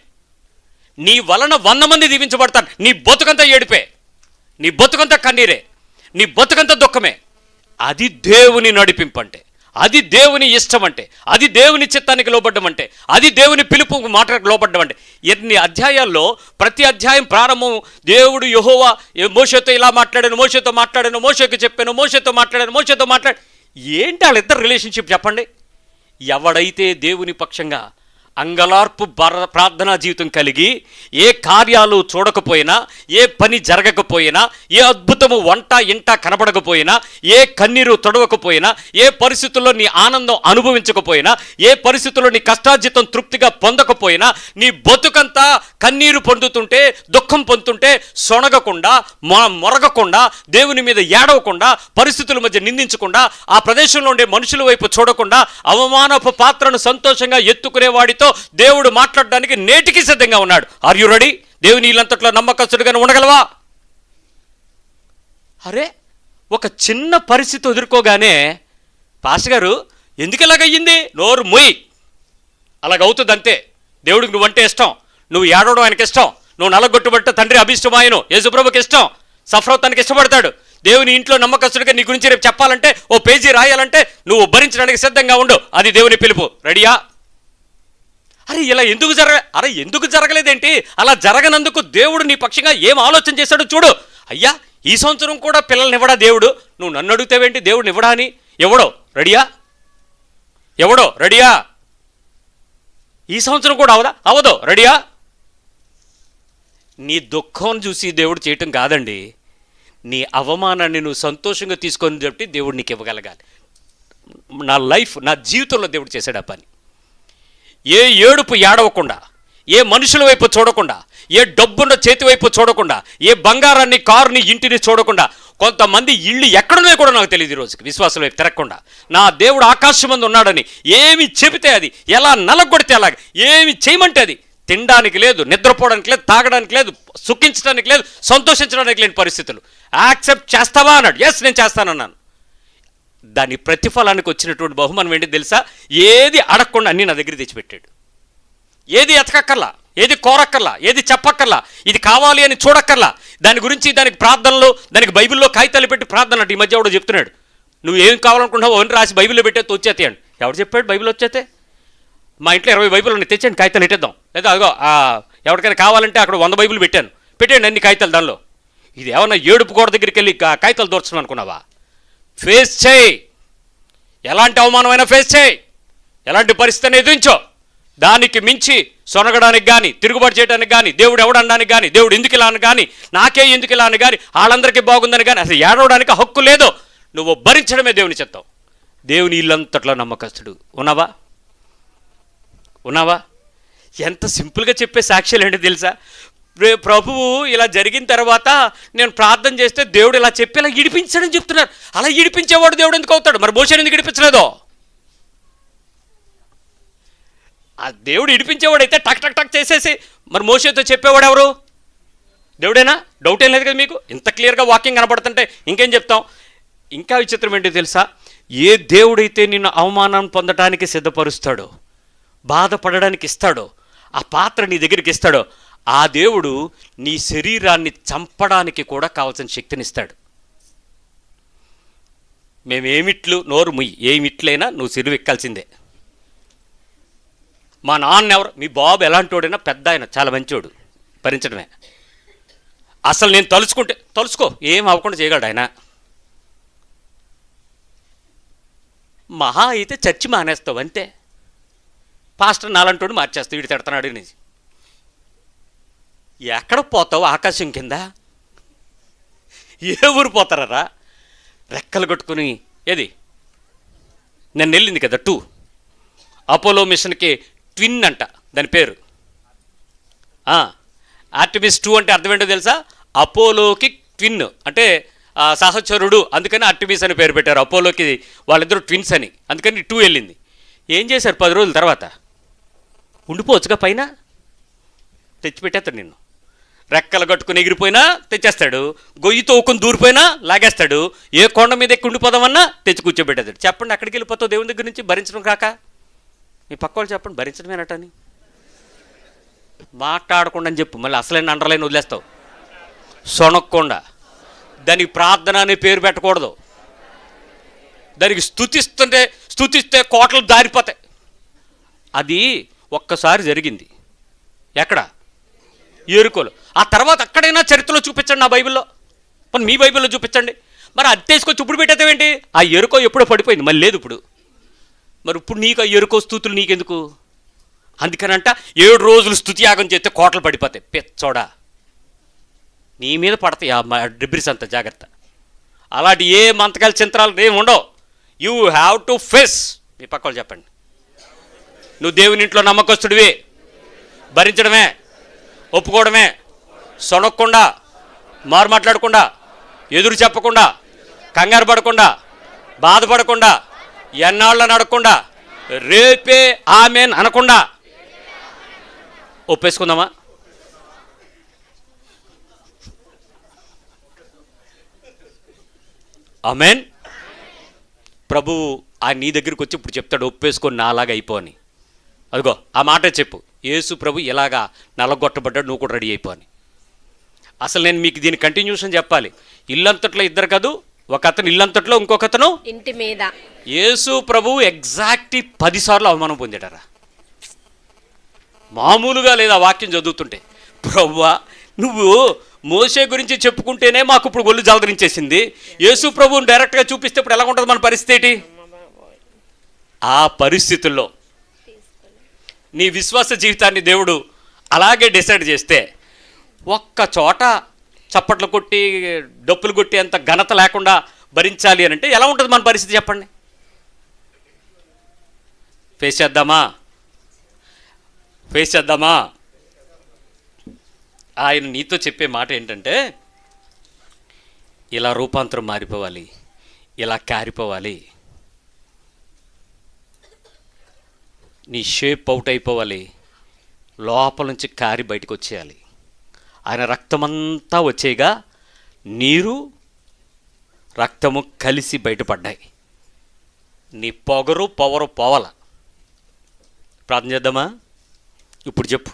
నీ వలన 100 మంది దీవించబడతారు. నీ బతుకంతా ఏడిపే, నీ బతుకంతా కన్నీరే, నీ బతుకంతా దుఃఖమే. అది దేవుని నడిపింపంటే, అది దేవుని ఇష్టం అంటే, అది దేవుని చిత్తానికి లోబడ్డం అంటే, అది దేవుని పిలుపు మాటకు లోబడ్డం అంటే. ఎన్ని అధ్యాయాల్లో ప్రతి అధ్యాయం ప్రారంభం దేవుడు యెహోవా మోషేతో ఇలా మాట్లాడాను, మోషేతో మాట్లాడాను, మోషేకి చెప్పాను, మోషేతో మాట్లాడాను, మోషేతో ఏంటి వాళ్ళిద్దరు రిలేషన్షిప్ చెప్పండి? ఎవడైతే దేవుని పక్షంగా అంగలార్పు ప్రార్థనా జీవితం కలిగి ఏ కార్యాలు చూడకపోయినా, ఏ పని జరగకపోయినా, ఏ అద్భుతము వంట ఇంట కనబడకపోయినా, ఏ కన్నీరు తొడవకపోయినా, ఏ పరిస్థితుల్లో నీ ఆనందం అనుభవించకపోయినా, ఏ పరిస్థితుల్లో నీ కష్టార్జితం తృప్తిగా పొందకపోయినా, నీ బతుకంతా కన్నీరు పొందుతుంటే, దుఃఖం పొందుతుంటే సొనగకుండా, మొరగకుండా, దేవుని మీద ఏడవకుండా, పరిస్థితుల మధ్య నిందించకుండా, ఆ ప్రదేశంలో ఉండే మనుషుల వైపు చూడకుండా, అవమానపు పాత్రను సంతోషంగా ఎత్తుకునేవాడితో దేవుడు మాట్లాడడానికి నేటికి సిద్ధంగా ఉన్నాడు. Are you ready? దేవుని ఇల్లంతట్లో నమ్మకస్తుడిగానే ఉండగలవా? అరే, ఒక చిన్న పరిస్థితి ఎదుర్కోగానే పాస్టర్ గారు ఎందుకు ఇలాగయ్యింది, నోరు మొయ్యి, అలాగవుతుంది అంతే. దేవుడికి నువ్వంటే ఇష్టం, నువ్వు ఏడవడం ఆయనకి ఇష్టం, నువ్వు నలగొట్టుబట్ట తండ్రి అభిష్టమాయను యేసుప్రభుకి ఇష్టం, సఫర్ తనకి ఇష్టపడతాడు. దేవుని ఇంట్లో నమ్మకస్తుడిగా నీ గురించి రేపు చెప్పాలంటే, ఓ పేజీ రాయాలంటే నువ్వు భరించడానికి సిద్ధంగా ఉండు. అది దేవుని పిలుపు. రెడీయా? అరే ఇలా ఎందుకు జరగలేదేంటి? అలా జరగనందుకు దేవుడు నీ పక్షంగా ఏం ఆలోచన చేశాడో చూడు. అయ్యా, ఈ సంవత్సరం కూడా పిల్లల్ని ఇవ్వడా దేవుడు? నువ్వు నన్ను అడుగుతావేంటి దేవుడిని ఇవ్వడా అని? ఎవడో రెడీయా? ఎవడో రెడీయా? ఈ సంవత్సరం కూడా అవదో రెడీయా? నీ దుఃఖం చూసి దేవుడు చేయటం కాదండి, నీ అవమానాన్ని నువ్వు సంతోషంగా తీసుకొని చెప్పి దేవుడు నీకు ఇవ్వగలగాలి. నా జీవితంలో దేవుడు చేశాడు ఆ పని. ఏ ఏడుపు ఏడవకుండా, ఏ మనుషుల వైపు చూడకుండా, ఏ డబ్బున్న చేతి వైపు చూడకుండా, ఏ బంగారాన్ని, కారుని, ఇంటిని చూడకుండా, కొంతమంది ఇళ్ళు ఎక్కడున్నాయో కూడా నాకు తెలియదు ఈ రోజుకి, విశ్వాసం వైపు తిరగకుండా నా దేవుడు ఆకాశం మందు ఉన్నాడని ఏమి చెబితే అది, ఎలా నలగొడితే అలాగే, ఏమి చేయమంటే అది, తినడానికి లేదు, నిద్రపోవడానికి లేదు, తాగడానికి లేదు, సుఖించడానికి లేదు, సంతోషించడానికి లేని పరిస్థితులు. యాక్సెప్ట్ చేస్తావా అన్నాడు. ఎస్, నేను చేస్తానన్నాను. దాని ప్రతిఫలానికి వచ్చినటువంటి బహుమానం ఏంటి తెలుసా? ఏది అడగకుండా అన్నీ నా దగ్గర తెచ్చిపెట్టాడు. ఏది ఎతకక్కర్లా, ఏది కోరక్కర్లా, ఏది చెప్పక్కర్లా, ఇది కావాలి అని చూడక్కర్లా. దాని గురించి దానికి ప్రార్థనలు, దానికి బైబిల్లో కాగితాలు పెట్టి ప్రార్థన అంటే ఈ మధ్య ఎవడో చెప్తున్నాడు, నువ్వు ఏం కావాలనుకుంటున్నావు అని రాసి బైబిల్లో పెట్టేస్తే వచ్చేతే అండి. ఎవడు చెప్పాడు బైబిల్ వచ్చేతే? మా ఇంట్లో 20 బైబిల్ ఉన్నాయి, తెచ్చాను, కాగితాలు పెట్టేద్దాం. లేదా అదిగో ఎవరికైనా కావాలంటే అక్కడ 100 బైబిల్ పెట్టాను అన్ని కాగితాలు దానిలో. ఇది ఏమన్నా ఏడుపు గోడ దగ్గరికి వెళ్ళి కాగితాలు దూర్చడం అనుకున్నావా? ఫేస్ చేయి, ఎలాంటి అవమానమైనా ఫేస్ చేయి, ఎలాంటి పరిస్థితిని ఎదురించో. దానికి మించి సొనగడానికి కానీ, తిరుగుబాటు చేయడానికి కానీ, దేవుడు ఎవడనడానికి కానీ, దేవుడు ఎందుకు ఇలా అని కానీ, నాకే ఎందుకు ఇలా అని కానీ, వాళ్ళందరికీ బాగుందని కానీ అసలు ఏడవడానికి హక్కు లేదు. నువ్వు భరించడమే దేవుని చిత్తం. దేవుని ఇల్లంతట్లో నమ్మకస్తుడు. ఉన్నావా? ఎంత సింపుల్గా చెప్పే సాక్ష్యాలు ఏంటి తెలుసా? ప్రభువు ఇలా జరిగిన తర్వాత నేను ప్రార్థన చేస్తే దేవుడు ఇలా చెప్పి ఇలా ఇడిపించాడని చెప్తున్నారు. అలా ఇడిపించేవాడు దేవుడు ఎందుకు అవుతాడు? మరి మోషేని ఎందుకు ఇడిపించలేదో? ఆ దేవుడు ఇడిపించేవాడైతే టక్ టక్ టక్ చేసేసి మరి మోషేతో చెప్పేవాడు ఎవరు? దేవుడేనా? డౌట్ ఏం లేదు కదా మీకు. ఇంత క్లియర్గా వాక్యం కనపడుతుంటే ఇంకేం చెప్తాం? ఇంకా విచిత్రం ఏంటో తెలుసా? ఏ దేవుడైతే నిన్ను అవమానం పొందడానికి సిద్ధపరుస్తాడో, బాధపడడానికి ఇస్తాడో, ఆ పాత్ర నీ దగ్గరికి ఇస్తాడో, ఆ దేవుడు నీ శరీరాన్ని చంపడానికి కూడా కావాల్సిన శక్తినిస్తాడు. మేమేమిట్లు నోరు ముయ్యి, ఏమిట్లైనా నువ్వు సిరువు ఎక్కాల్సిందే. మా నాన్న ఎవరు? మీ బాబు ఎలాంటోడైనా పెద్ద ఆయన, చాలా మంచోడు, భరించడమే. అసలు నేను తలుచుకో, ఏం అవ్వకుండా చేయగలడు ఆయన. మహా అయితే చర్చి మానేస్తావు అంతే. పాస్టర్ నాలంటోడు మార్చేస్తావు, వీడు తిడతాడు అని. ఎక్కడ పోతావు? ఆకాశం కింద ఏ ఊరు పోతారా? రెక్కలు కట్టుకుని ఏది నన్ను వెళ్ళింది కదా 2 అపోలో మిషన్కి ట్విన్ అంట దాని పేరు. ఆర్టిమిస్ 2 అంటే అర్థం ఏంటో తెలుసా? అపోలోకి ట్విన్ అంటే సహచరుడు, అందుకని ఆర్టిమిస్ అని పేరు పెట్టారు. అపోలోకి వాళ్ళిద్దరూ ట్విన్స్ అని, అందుకని 2 వెళ్ళింది. ఏం చేశారు? 10 రోజుల తర్వాత ఉండిపోవచ్చుగా, పైన తెచ్చిపెట్టేస్తాడు నిన్ను. రెక్కలు కట్టుకుని ఎగిరిపోయినా తెచ్చేస్తాడు, గొయ్యి తోకుని దూరిపోయినా లాగేస్తాడు, ఏ కొండ మీద ఎక్కి ఉండిపోదామన్నా తెచ్చి కూర్చోబెట్టేస్తాడు. చెప్పండి, అక్కడికి వెళ్ళిపోతావు దేవుని దగ్గర నుంచి భరించడం కాక? మీ పక్క వాళ్ళు చెప్పండి, భరించడమేనటని. మాట్లాడకుండా అని చెప్పు, మళ్ళీ అసలైన అండర్లైన్ వదిలేస్తావు. సొనక్కుండా. దానికి ప్రార్థన అనే పేరు పెట్టకూడదు. దానికి స్తుతిస్తే కోటలు దారిపోతాయి. అది ఒక్కసారి జరిగింది. ఎక్కడ? ఎరుకోలు. ఆ తర్వాత అక్కడైనా చరిత్రలో చూపించండి, నా బైబిల్లో. మరి మీ బైబిల్లో చూపించండి. మరి అది తీసుకొచ్చి ఇప్పుడు పెట్టేదేంటి? ఆ ఎరుకో ఎప్పుడో పడిపోయింది, మళ్ళీ లేదు ఇప్పుడు. మరి ఇప్పుడు నీకు ఆ ఎరుకో స్తుతులు నీకెందుకు? అందుకనంట 7 రోజులు స్తుతి యాగం చేస్తే కోటలు పడిపోతాయి. పెచ్చోడా, నీ మీద పడతాయి ఆ డిబ్రిస్ అంత. జాగ్రత్త. అలాంటి ఏ మంతకాల చింత్రాలు ఏమి ఉండవు. You have to face. మీ పక్క వాళ్ళు చెప్పండి, నువ్వు దేవుని ఇంట్లో నమ్మకస్తుడివి. భరించడమే, ఒప్పుకోవడమే, సొనక్కుండా, మారు మాట్లాడకుండా, ఎదురు చెప్పకుండా, కంగారు పడకుండా, బాధపడకుండా, ఎన్నాళ్ళని అడగకుండా, రేపే ఆమెన్ అనకుండా ఒప్పేసుకుందామా? ఆమెన్. ప్రభువు నీ దగ్గరికి వచ్చి ఇప్పుడు చెప్తాడు, ఒప్పేసుకొని నాలాగా అయిపోని. అదిగో ఆ మాటే చెప్పు, యేసు ప్రభు ఇలాగా నల్లగొట్టబడ్డాడు, నువ్వు కూడా రెడీ అయిపో అని. అసలు నేను మీకు దీని కంటిన్యూషన్ చెప్పాలి. ఇల్లంతట్లో ఇద్దరు కాదు, ఒక అతను ఇల్లంతట్లో, ఇంకొక అతను ఇంటి మీద. యేసు ప్రభు ఎగ్జాక్ట్ 10 సార్లు అవమానం పొందాడరా. మామూలుగా లేదా వాక్యం చదువుతుంటే. ప్రభువా, నువ్వు మోషే గురించి చెప్పుకుంటేనే మాకు ఇప్పుడు ఒళ్ళు జలదరించేసింది, యేసు ప్రభువుని డైరెక్ట్గా చూపిస్తే ఇప్పుడు ఎలా ఉంటుంది మన పరిస్థితి ఏంటి? ఆ పరిస్థితుల్లో నీ విశ్వాస జీవితాన్ని దేవుడు అలాగే డిసైడ్ చేస్తే, ఒక్క చోట చప్పట్లు కొట్టి డప్పులు కొట్టి అంత ఘనత లేకుండా భరించాలి అని అంటే ఎలా ఉంటుంది మన పరిస్థితి చెప్పండి? ఫేస్ చేద్దామా? ఆయన నీతో చెప్పే మాట ఏంటంటే, ఇలా రూపాంతరం మారిపోవాలి, ఇలా కారిపోవాలి, నీ షేప్ అవుట్ అయిపోవాలి, లోపల నుంచి కారి బయటకు వచ్చేయాలి. ఆయన రక్తమంతా వచ్చేగా నీరు రక్తము కలిసి బయటపడ్డాయి. నీ పొగరు పవరు పోవాల. ప్రార్థన చేద్దామా? ఇప్పుడు చెప్పు.